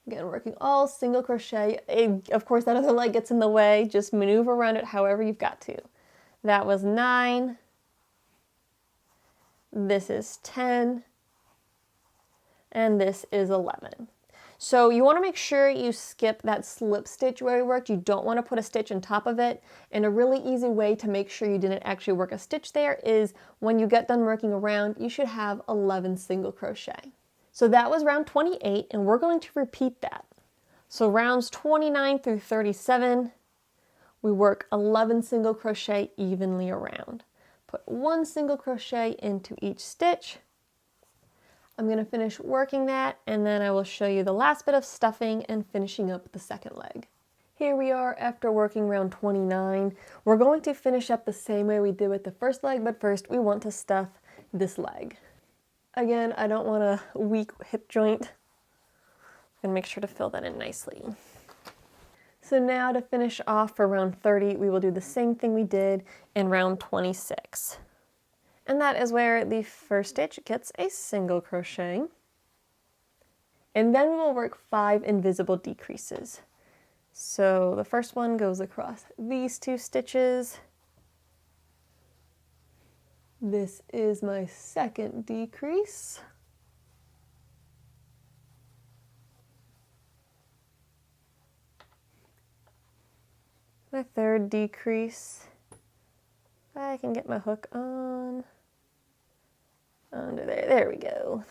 Again, working all single crochet. Of course, that other leg gets in the way. Just maneuver around it however you've got to. That was 9. This is 10. And this is 11. So you want to make sure you skip that slip stitch where we worked. You don't want to put a stitch on top of it. And a really easy way to make sure you didn't actually work a stitch there is when you get done working around, you should have 11 single crochet. So that was round 28, and we're going to repeat that. So rounds 29 through 37, we work 11 single crochet evenly around. Put 1 single crochet into each stitch. I'm going to finish working that, and then I will show you the last bit of stuffing and finishing up the second leg. Here we are after working round 29. We're going to finish up the same way we did with the first leg, but first we want to stuff this leg. Again, I don't want a weak hip joint. I'm going to make sure to fill that in nicely. So now to finish off for round 30, we will do the same thing we did in round 26. And that is where the first stitch gets a single crochet. And then we will work 5 invisible decreases. So the first one goes across these 2 stitches. This is my second decrease. My third decrease. I can get my hook on. Under there. There we go.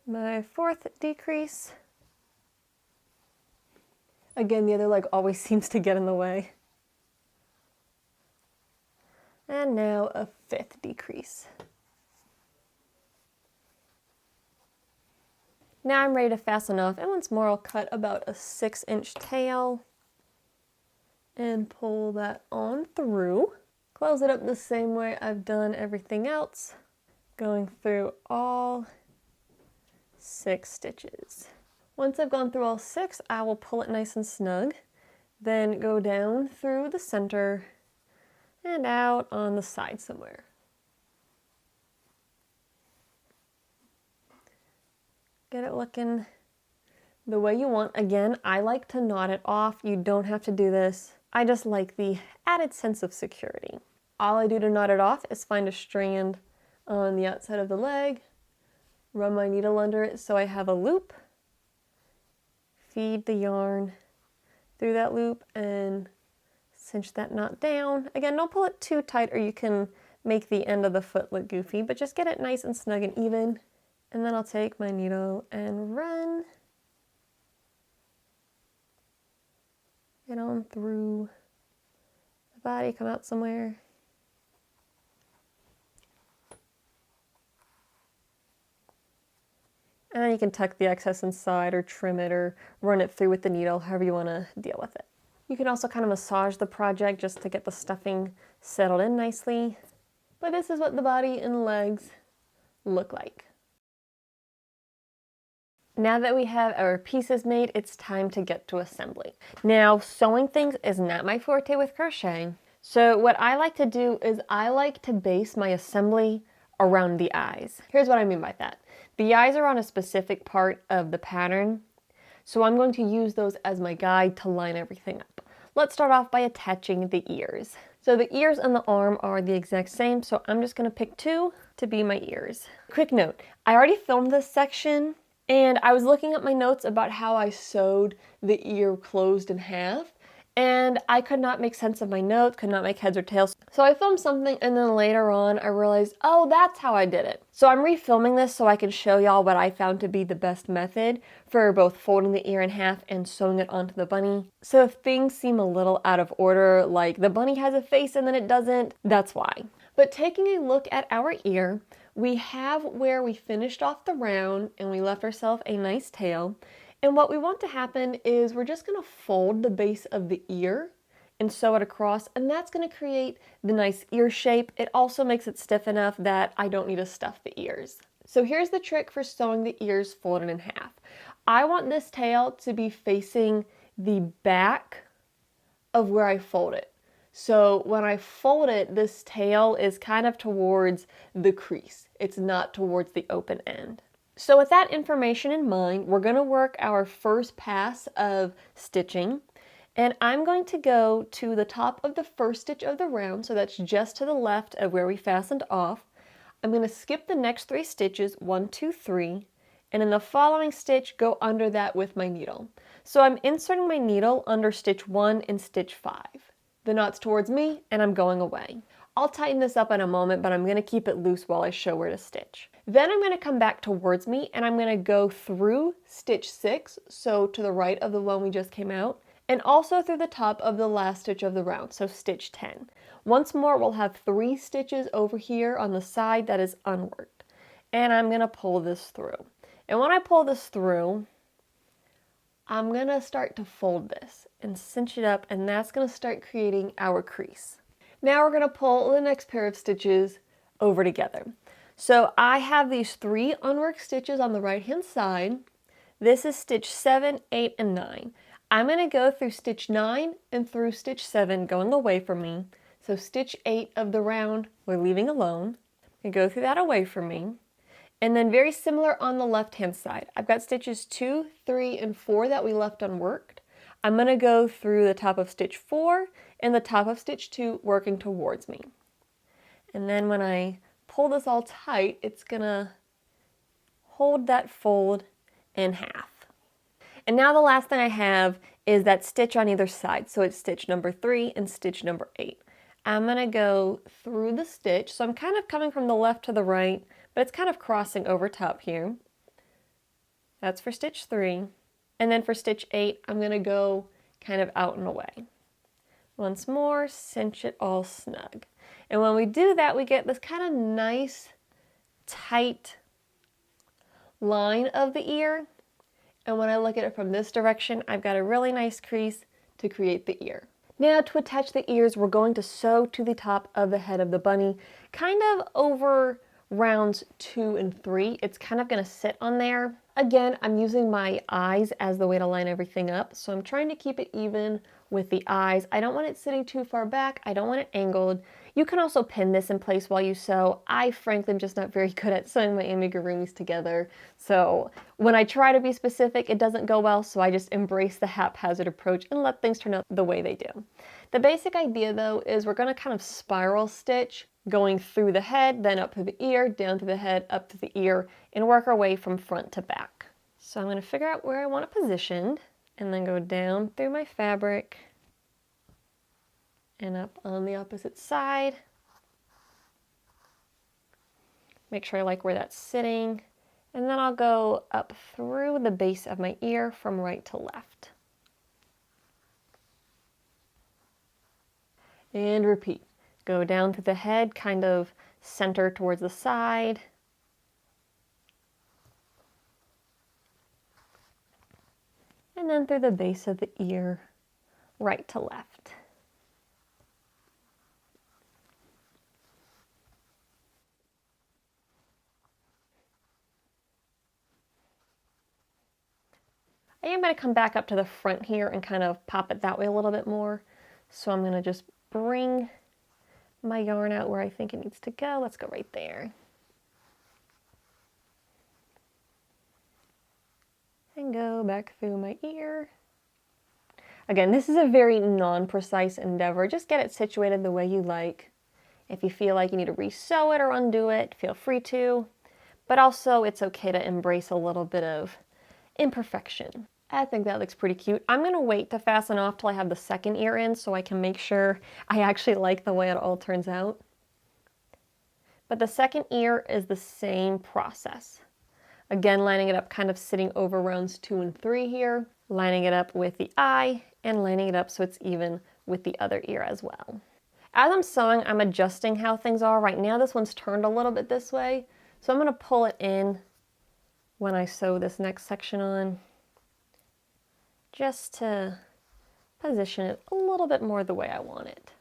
My fourth decrease. Again, the other leg always seems to get in the way. And now a 5th decrease. Now I'm ready to fasten off, and once more I'll cut about a 6-inch tail and pull that on through. Close it up the same way I've done everything else, going through all 6 stitches. Once I've gone through all 6, I will pull it nice and snug, then go down through the center and out on the side somewhere. Get it looking the way you want. Again, I like to knot it off. You don't have to do this. I just like the added sense of security. All I do to knot it off is find a strand on the outside of the leg, run my needle under it so I have a loop, feed the yarn through that loop and cinch that knot down. Again, don't pull it too tight or you can make the end of the foot look goofy, but just get it nice and snug and even. And then I'll take my needle and run it on through the body, come out somewhere. And then you can tuck the excess inside or trim it or run it through with the needle, however you want to deal with it. You can also kind of massage the project just to get the stuffing settled in nicely. But this is what the body and legs look like. Now that we have our pieces made, it's time to get to assembly. Now, sewing things is not my forte with crochet. So what I like to do is I like to base my assembly around the eyes. Here's what I mean by that. The eyes are on a specific part of the pattern, so I'm going to use those as my guide to line everything up. Let's start off by attaching the ears. So the ears and the arm are the exact same, so I'm just going to pick two to be my ears. Quick note, I already filmed this section, and I was looking at my notes about how I sewed the ear closed in half, and I could not make sense of my notes, could not make heads or tails. So I filmed something, and then later on I realized, oh, that's how I did it. So I'm refilming this so I can show y'all what I found to be the best method for both folding the ear in half and sewing it onto the bunny. So if things seem a little out of order, like the bunny has a face and then it doesn't, that's why. But taking a look at our ear, we have where we finished off the round and we left ourselves a nice tail. And what we want to happen is we're just going to fold the base of the ear and sew it across, and that's going to create the nice ear shape. It also makes it stiff enough that I don't need to stuff the ears. So here's the trick for sewing the ears folded in half. I want this tail to be facing the back of where I fold it. So when I fold it, this tail is kind of towards the crease. It's not towards the open end. So with that information in mind, we're going to work our first pass of stitching, and I'm going to go to the top of the first stitch of the round, so that's just to the left of where we fastened off. I'm going to skip the next 3 stitches, 1, 2, 3, and in the following stitch, go under that with my needle. So I'm inserting my needle under stitch 1 and stitch 5. The knot's towards me, and I'm going away. I'll tighten this up in a moment, but I'm going to keep it loose while I show where to stitch. Then I'm going to come back towards me, and I'm going to go through stitch 6, so to the right of the one we just came out, and also through the top of the last stitch of the round, so stitch 10. Once more, we'll have 3 stitches over here on the side that is unworked. And I'm going to pull this through. And when I pull this through, I'm going to start to fold this and cinch it up, and that's going to start creating our crease. Now we're going to pull the next pair of stitches over together. So I have these 3 unworked stitches on the right hand side. This is stitch 7, 8, and 9. I'm going to go through stitch 9 and through stitch 7 going away from me. So stitch 8 of the round we're leaving alone. And go through that away from me. And then very similar on the left hand side. I've got stitches 2, 3, and 4 that we left unworked. I'm going to go through the top of stitch 4 and the top of stitch 2 working towards me. And then when I pull this all tight, it's going to hold that fold in half. And now the last thing I have is that stitch on either side. So it's stitch number 3 and stitch number 8. I'm going to go through the stitch. So I'm kind of coming from the left to the right, but it's kind of crossing over top here. That's for stitch 3. And then for stitch 8, I'm going to go kind of out and away. Once more, cinch it all snug. And when we do that, we get this kind of nice, tight line of the ear. And when I look at it from this direction, I've got a really nice crease to create the ear. Now to attach the ears, we're going to sew to the top of the head of the bunny, kind of over rounds 2 and 3. It's kind of going to sit on there. Again, I'm using my eyes as the way to line everything up, so I'm trying to keep it even with the eyes. I don't want it sitting too far back. I don't want it angled. You can also pin this in place while you sew. I frankly am just not very good at sewing my amigurumis together, so when I try to be specific, it doesn't go well, so I just embrace the haphazard approach and let things turn out the way they do. The basic idea though is we're going to kind of spiral stitch going through the head, then up through the ear, down through the head, up to the ear, and work our way from front to back. So I'm going to figure out where I want it positioned, and then go down through my fabric, and up on the opposite side. Make sure I like where that's sitting, and then I'll go up through the base of my ear from right to left. And repeat. Go down through the head, kind of center towards the side. and then through the base of the ear, right to left. I am going to come back up to the front here and kind of pop it that way a little bit more. So I'm going to just bring my yarn out where I think it needs to go. Let's go right there. And go back through my ear. Again, this is a very non-precise endeavor. Just get it situated the way you like. If you feel like you need to re-sew it or undo it, feel free to. But also, it's okay to embrace a little bit of imperfection. I think that looks pretty cute. I'm going to wait to fasten off till I have the second ear in so I can make sure I actually like the way it all turns out. But the second ear is the same process. Again, lining it up, kind of sitting over rounds 2 and 3 here, lining it up with the eye, and lining it up so it's even with the other ear as well. As I'm sewing, I'm adjusting how things are. Right now, this one's turned a little bit this way, so I'm going to pull it in when I sew this next section on, just to position it a little bit more the way I want it.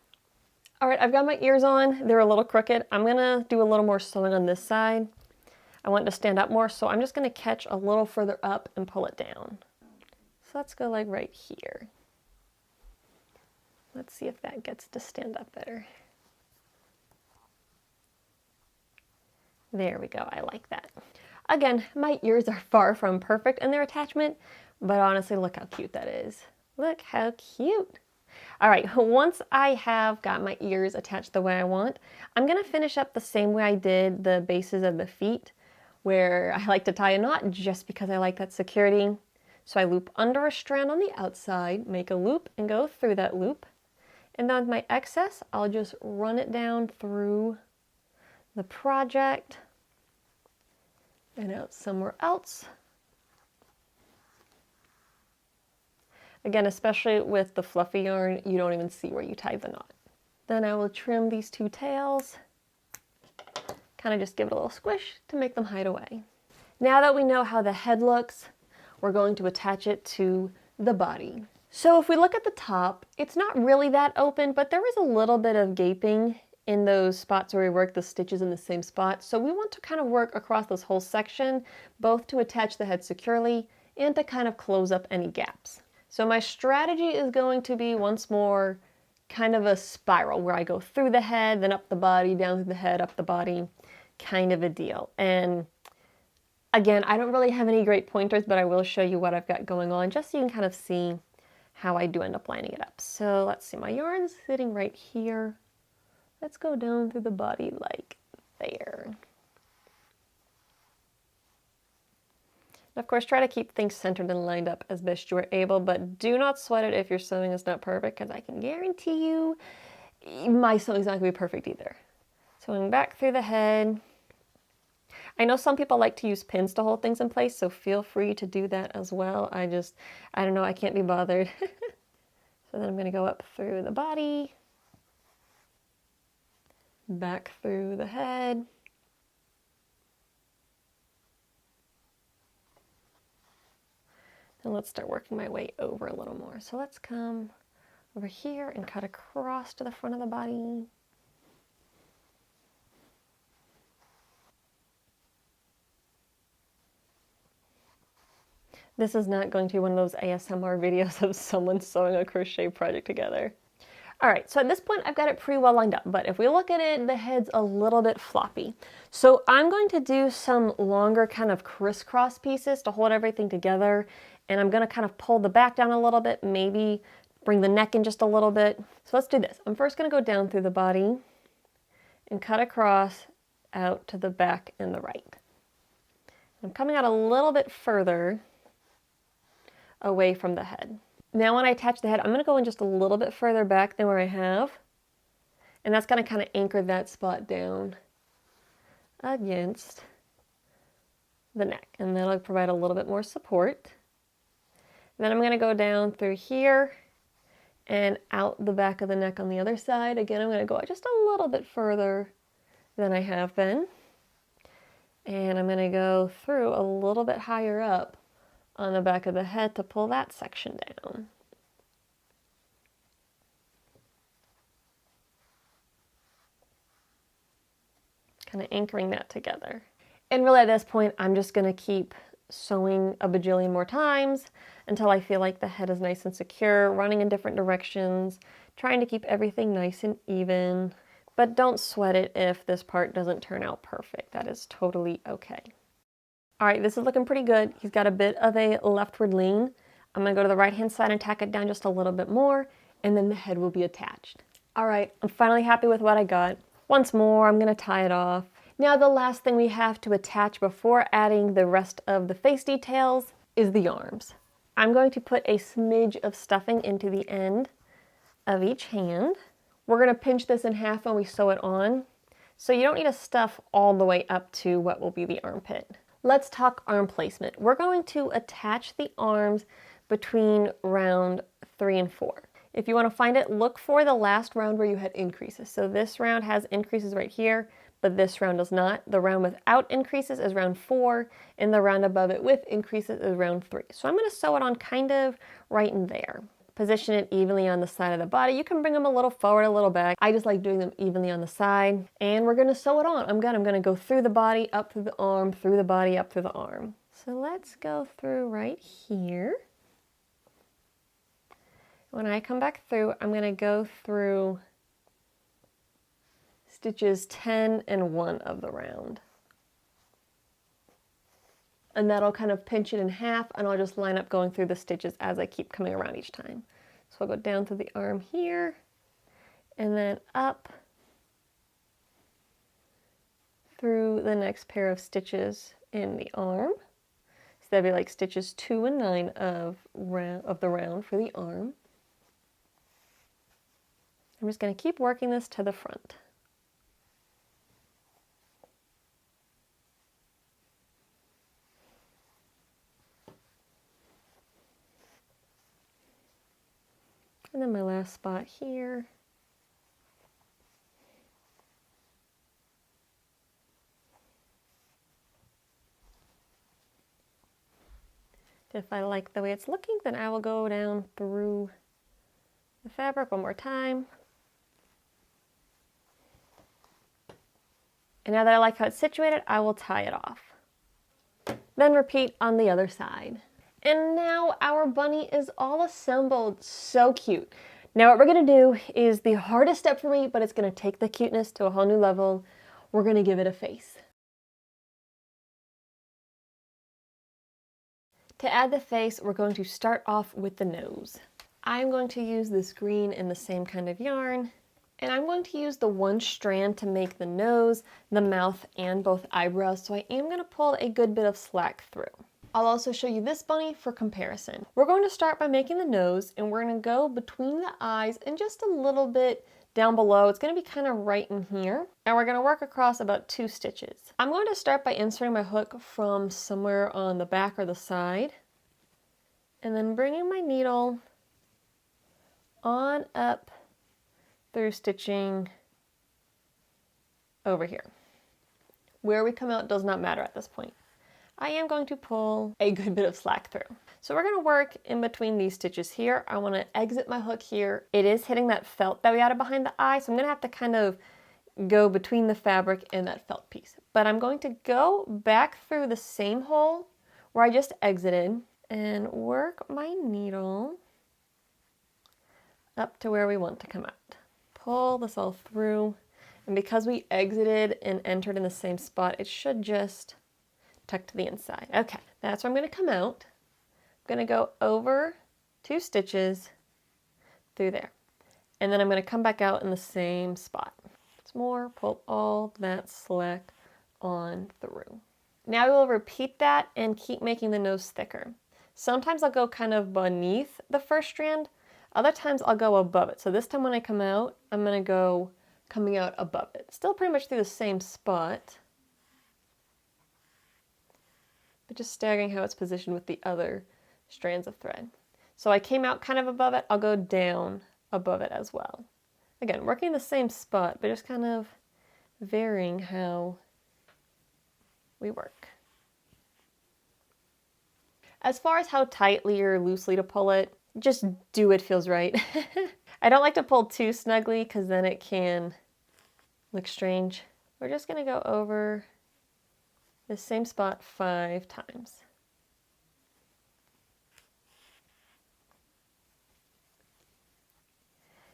All right, I've got my ears on. They're a little crooked. I'm going to do a little more sewing on this side. I want it to stand up more, so I'm just going to catch a little further up and pull it down. So let's go like right here. Let's see if that gets to stand up better. There we go, I like that. Again, my ears are far from perfect in their attachment, but honestly, look how cute that is. Look how cute. All right, once I have got my ears attached the way I want, I'm gonna finish up the same way I did the bases of the feet, where I like to tie a knot just because I like that security. So I loop under a strand on the outside, make a loop and go through that loop. And then with my excess, I'll just run it down through the project and out somewhere else. Again, especially with the fluffy yarn, you don't even see where you tie the knot. Then I will trim these 2 tails, kind of just give it a little squish to make them hide away. Now that we know how the head looks, we're going to attach it to the body. So if we look at the top, it's not really that open, but there is a little bit of gaping in those spots where we work the stitches in the same spot. So we want to kind of work across this whole section, both to attach the head securely and to kind of close up any gaps. So my strategy is going to be, once more, kind of a spiral where I go through the head, then up the body, down through the head, up the body, kind of a deal. And again, I don't really have any great pointers, but I will show you what I've got going on just so you can kind of see how I do end up lining it up. So let's see, my yarn's sitting right here. Let's go down through the body like there. And of course, try to keep things centered and lined up as best you are able, but do not sweat it if your sewing is not perfect, because I can guarantee you my sewing's not going to be perfect either. Sewing back through the head. I know some people like to use pins to hold things in place, so feel free to do that as well. I don't know, I can't be bothered. So then I'm going to go up through the body, back through the head. And let's start working my way over a little more. So let's come over here and cut across to the front of the body. This is not going to be one of those ASMR videos of someone sewing a crochet project together. All right, so at this point I've got it pretty well lined up, but if we look at it, the head's a little bit floppy. So I'm going to do some longer kind of crisscross pieces to hold everything together, and I'm gonna kind of pull the back down a little bit, maybe bring the neck in just a little bit. So let's do this. I'm first gonna go down through the body and cut across out to the back and the right. I'm coming out a little bit further away from the head. Now when I attach the head, I'm going to go in just a little bit further back than where I have, and that's going to kind of anchor that spot down against the neck, and that'll provide a little bit more support. And then I'm going to go down through here and out the back of the neck on the other side. Again, I'm going to go just a little bit further than I have been, and I'm going to go through a little bit higher up on the back of the head to pull that section down. Kind of anchoring that together. And really at this point, I'm just going to keep sewing a bajillion more times until I feel like the head is nice and secure, running in different directions, trying to keep everything nice and even. But don't sweat it if this part doesn't turn out perfect. That is totally okay. All right, this is looking pretty good. He's got a bit of a leftward lean. I'm gonna go to the right-hand side and tack it down just a little bit more, and then the head will be attached. All right, I'm finally happy with what I got. Once more, I'm gonna tie it off. Now the last thing we have to attach before adding the rest of the face details is the arms. I'm going to put a smidge of stuffing into the end of each hand. We're going to pinch this in half when we sew it on, so you don't need to stuff all the way up to what will be the armpit. Let's talk arm placement. We're going to attach the arms between round 3 and 4. If you want to find it, look for the last round where you had increases. So this round has increases right here, but this round does not. The round without increases is round 4, and the round above it with increases is round 3. So I'm going to sew it on kind of right in there. Position it evenly on the side of the body. You can bring them a little forward, a little back. I just like doing them evenly on the side. And we're going to sew it on. I'm going to go through the body, up through the arm, through the body, up through the arm. So let's go through right here. When I come back through, I'm going to go through stitches 10 and 1 of the round. And that'll kind of pinch it in half, and I'll just line up going through the stitches as I keep coming around each time. So I'll go down to the arm here, and then up through the next pair of stitches in the arm. So that'd be like stitches 2 and 9 of the round for the arm. I'm just going to keep working this to the front. And then my last spot here. If I like the way it's looking, then I will go down through the fabric one more time. And now that I like how it's situated, I will tie it off. Then repeat on the other side. And now our bunny is all assembled. So cute. Now what we're going to do is the hardest step for me, but it's going to take the cuteness to a whole new level. We're going to give it a face. To add the face, we're going to start off with the nose. I'm going to use this green in the same kind of yarn, and I'm going to use the one strand to make the nose, the mouth, and both eyebrows, so I am going to pull a good bit of slack through. I'll also show you this bunny for comparison. We're going to start by making the nose, and we're going to go between the eyes and just a little bit down below. It's going to be kind of right in here, and we're going to work across about 2 stitches. I'm going to start by inserting my hook from somewhere on the back or the side, and then bringing my needle on up through stitching over here. Where we come out does not matter at this point. I am going to pull a good bit of slack through. So we're going to work in between these stitches here. I want to exit my hook here. It is hitting that felt that we added behind the eye, so I'm going to have to kind of go between the fabric and that felt piece. But I'm going to go back through the same hole where I just exited and work my needle up to where we want to come out. Pull this all through, and because we exited and entered in the same spot, it should just tuck to the inside. Okay, that's where I'm going to come out. I'm going to go over 2 stitches through there, and then I'm going to come back out in the same spot. Once more, pull all that slack on through. Now we will repeat that and keep making the nose thicker. Sometimes I'll go kind of beneath the first strand, other times I'll go above it. So this time when I come out, I'm going to go coming out above it. Still pretty much through the same spot, but just staggering how it's positioned with the other strands of thread. So I came out kind of above it, I'll go down above it as well. Again, working the same spot, but just kind of varying how we work. As far as how tightly or loosely to pull it, just do what feels right. I don't like to pull too snugly because then it can look strange. We're just gonna go over the same spot 5 times.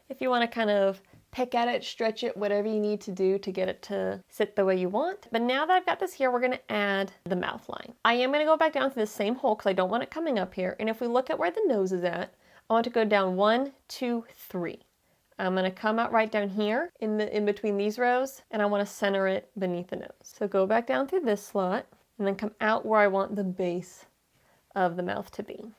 If you want to kind of pick at it, stretch it, whatever you need to do to get it to sit the way you want. But now that I've got this here, we're going to add the mouth line. I am going to go back down to the same hole because I don't want it coming up here. And if we look at where the nose is at, I want to go down 1, 2, 3. I'm going to come out right down here in between these rows, and I want to center it beneath the nose. So go back down through this slot and then come out where I want the base of the mouth to be.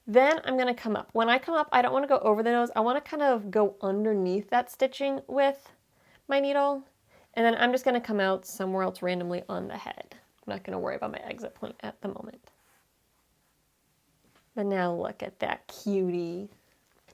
Then I'm going to come up. When I come up, I don't want to go over the nose. I want to kind of go underneath that stitching with my needle. And then I'm just going to come out somewhere else randomly on the head. I'm not going to worry about my exit point at the moment. But now look at that cutie.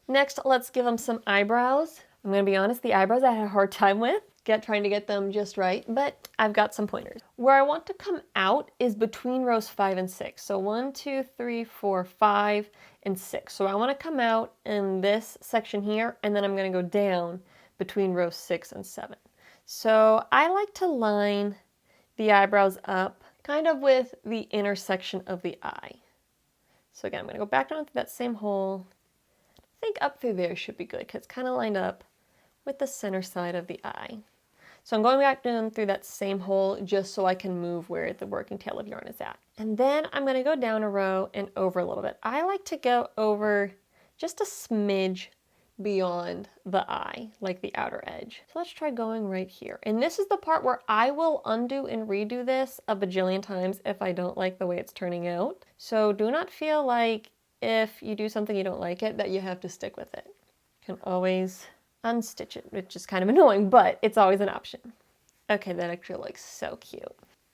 Next, let's give them some eyebrows. I'm going to be honest, the eyebrows I had a hard time with. Trying to get them just right, but I've got some pointers. Where I want to come out is between rows 5 and 6. So 1, 2, 3, 4, 5, and 6. So I want to come out in this section here, and then I'm going to go down between rows 6 and 7. So I like to line the eyebrows up kind of with the intersection of the eye. So again, I'm going to go back down to that same hole. I think up through there should be good because it's kind of lined up with the center side of the eye. So I'm going back down through that same hole just so I can move where the working tail of yarn is at. And then I'm going to go down a row and over a little bit. I like to go over just a smidge beyond the eye, like the outer edge. So let's try going right here. And this is the part where I will undo and redo this a bajillion times if I don't like the way it's turning out. So do not feel like if you do something you don't like it that you have to stick with it. You can always unstitch it, which is kind of annoying, but it's always an option. Okay, that actually looks so cute.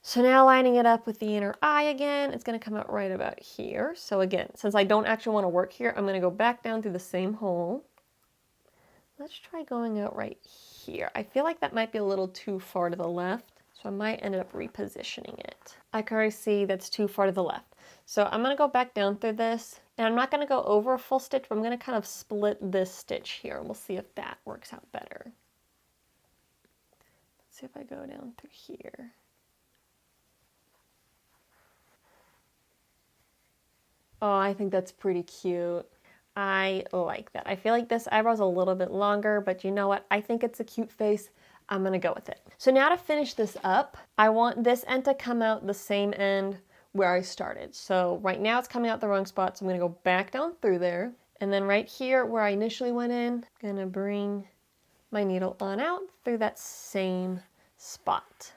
So now lining it up with the inner eye again, it's going to come out right about here. So again, since I don't actually want to work here, I'm going to go back down through the same hole. Let's try going out right here. I feel like that might be a little too far to the left, so I might end up repositioning it. I can already see that's too far to the left. So I'm going to go back down through this, and I'm not going to go over a full stitch, but I'm going to kind of split this stitch here. We'll see if that works out better. Let's see if I go down through here. Oh, I think that's pretty cute. I like that. I feel like this eyebrow is a little bit longer, but you know what? I think it's a cute face. I'm going to go with it. So now to finish this up, I want this end to come out the same end where I started. So right now it's coming out the wrong spot, so I'm going to go back down through there. And then right here where I initially went in, I'm going to bring my needle on out through that same spot.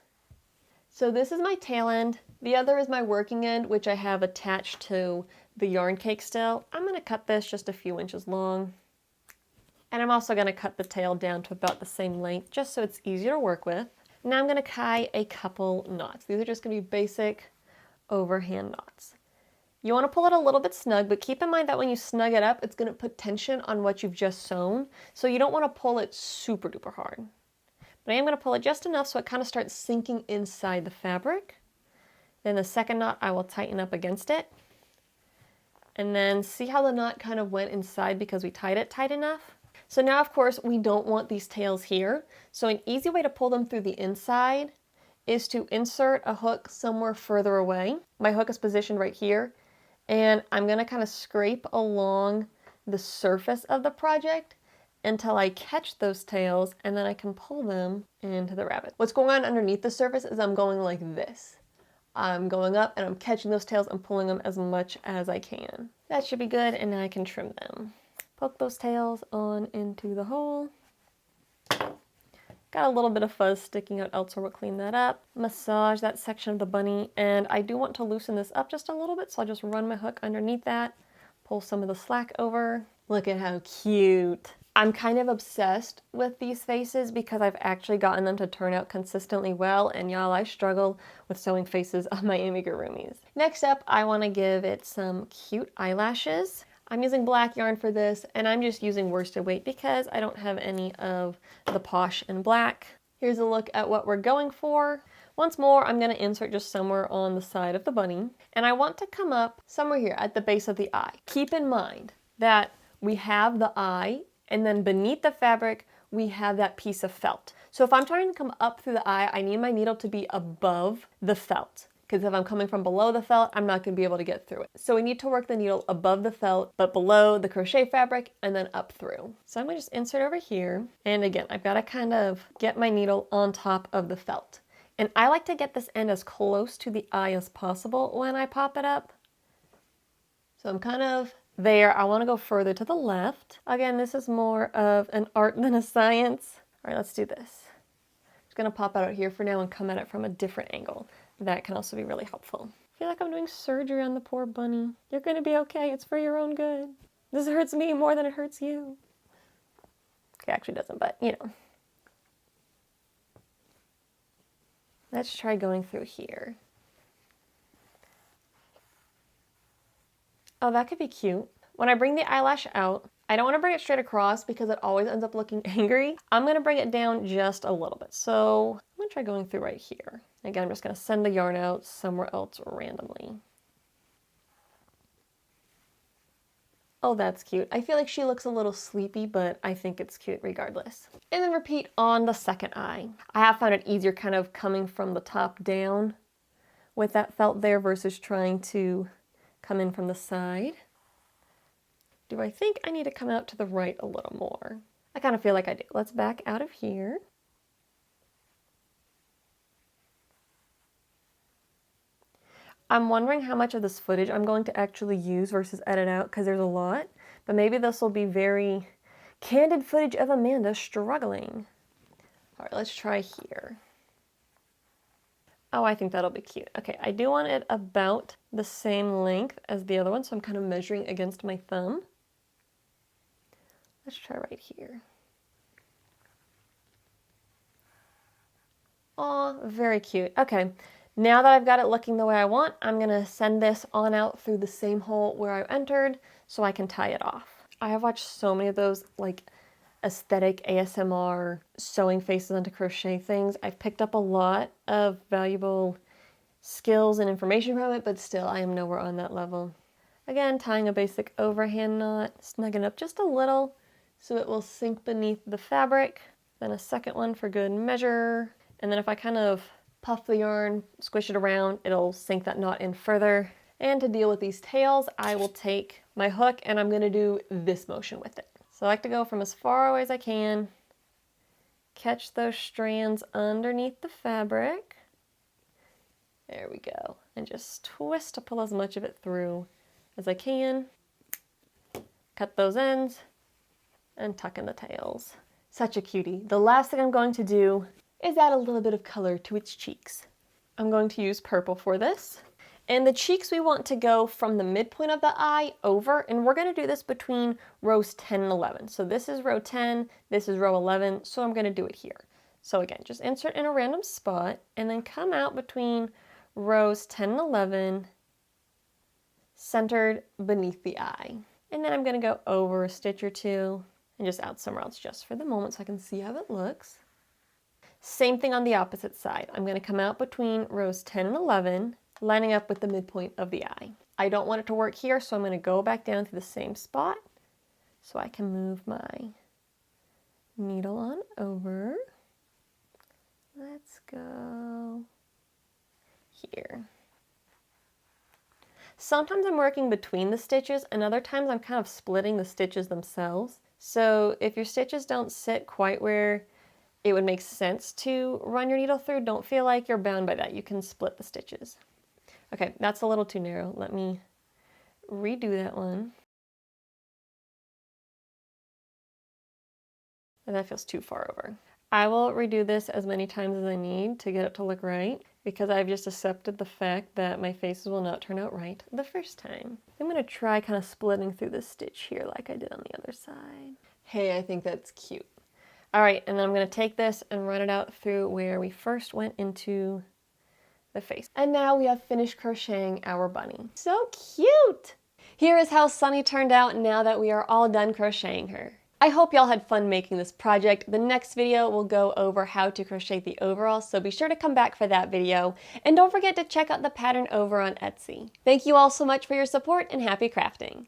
So this is my tail end. The other is my working end, which I have attached to the yarn cake still. I'm going to cut this just a few inches long. And I'm also going to cut the tail down to about the same length, just so it's easier to work with. Now I'm going to tie a couple knots. These are just going to be basic overhand knots. You want to pull it a little bit snug, but keep in mind that when you snug it up, it's going to put tension on what you've just sewn. So you don't want to pull it super duper hard. But I am going to pull it just enough so it kind of starts sinking inside the fabric. Then the second knot I will tighten up against it. And then see how the knot kind of went inside because we tied it tight enough? So now of course we don't want these tails here. So an easy way to pull them through the inside is to insert a hook somewhere further away. My hook is positioned right here. And I'm going to kind of scrape along the surface of the project until I catch those tails, and then I can pull them into the rabbit. What's going on underneath the surface is I'm going like this. I'm going up and I'm catching those tails and pulling them as much as I can. That should be good, and now I can trim them. Poke those tails on into the hole. Got a little bit of fuzz sticking out elsewhere, we'll clean that up. Massage that section of the bunny, and I do want to loosen this up just a little bit, so I'll just run my hook underneath that, pull some of the slack over. Look at how cute. I'm kind of obsessed with these faces because I've actually gotten them to turn out consistently well, and y'all, I struggle with sewing faces on my amigurumis. Next up, I want to give it some cute eyelashes. I'm using black yarn for this, and I'm just using worsted weight because I don't have any of the posh in black. Here's a look at what we're going for. Once more, I'm going to insert just somewhere on the side of the bunny, and I want to come up somewhere here at the base of the eye. Keep in mind that we have the eye, and then beneath the fabric, we have that piece of felt. So if I'm trying to come up through the eye, I need my needle to be above the felt, because if I'm coming from below the felt, I'm not going to be able to get through it. So we need to work the needle above the felt, but below the crochet fabric, and then up through. So I'm going to just insert over here, and again, I've got to kind of get my needle on top of the felt. And I like to get this end as close to the eye as possible when I pop it up. So I'm kind of there. I want to go further to the left. Again, this is more of an art than a science. All right, let's do this. I'm just going to pop it out here for now and come at it from a different angle. That can also be really helpful. I feel like I'm doing surgery on the poor bunny. You're going to be okay. It's for your own good. This hurts me more than it hurts you. Okay, actually doesn't, but you know. Let's try going through here. Oh, that could be cute. When I bring the eyelash out, I don't want to bring it straight across because it always ends up looking angry. I'm going to bring it down just a little bit. So I'm going to try going through right here. Again, I'm just going to send the yarn out somewhere else randomly. Oh, that's cute. I feel like she looks a little sleepy, but I think it's cute regardless. And then repeat on the second eye. I have found it easier kind of coming from the top down with that felt there versus trying to come in from the side. Do I think I need to come out to the right a little more? I kind of feel like I do. Let's back out of here. I'm wondering how much of this footage I'm going to actually use versus edit out because there's a lot, but maybe this will be very candid footage of Amanda struggling. All right, let's try here. Oh, I think that'll be cute. Okay, I do want it about the same length as the other one, so I'm kind of measuring against my thumb. Let's try right here. Aw, very cute. Okay. Now that I've got it looking the way I want, I'm going to send this on out through the same hole where I entered so I can tie it off. I have watched so many of those like aesthetic ASMR sewing faces onto crochet things. I've picked up a lot of valuable skills and information from it, but still I am nowhere on that level. Again, tying a basic overhand knot, snug it up just a little so it will sink beneath the fabric. Then a second one for good measure. And then if I kind of puff the yarn, squish it around, it'll sink that knot in further. And to deal with these tails, I will take my hook and I'm going to do this motion with it. So I like to go from as far away as I can, catch those strands underneath the fabric. There we go. And just twist to pull as much of it through as I can. Cut those ends and tuck in the tails. Such a cutie. The last thing I'm going to do is add a little bit of color to its cheeks. I'm going to use purple for this. And the cheeks we want to go from the midpoint of the eye over, and we're going to do this between rows 10 and 11. So this is row 10, this is row 11, so I'm going to do it here. So again, just insert in a random spot and then come out between rows 10 and 11, centered beneath the eye. And then I'm going to go over a stitch or two and just out somewhere else just for the moment so I can see how it looks. Same thing on the opposite side. I'm going to come out between rows 10 and 11, lining up with the midpoint of the eye. I don't want it to work here, so I'm going to go back down to the same spot so I can move my needle on over. Let's go here. Sometimes I'm working between the stitches, and other times I'm kind of splitting the stitches themselves. So if your stitches don't sit quite where it would make sense to run your needle through, don't feel like you're bound by that. You can split the stitches. Okay, that's a little too narrow. Let me redo that one. And that feels too far over. I will redo this as many times as I need to get it to look right, because I've just accepted the fact that my faces will not turn out right the first time. I'm going to try kind of splitting through this stitch here like I did on the other side. Hey, I think that's cute. All right, and then I'm going to take this and run it out through where we first went into the face. And now we have finished crocheting our bunny. So cute! Here is how Sunny turned out now that we are all done crocheting her. I hope y'all had fun making this project. The next video will go over how to crochet the overalls, so be sure to come back for that video. And don't forget to check out the pattern over on Etsy. Thank you all so much for your support and happy crafting!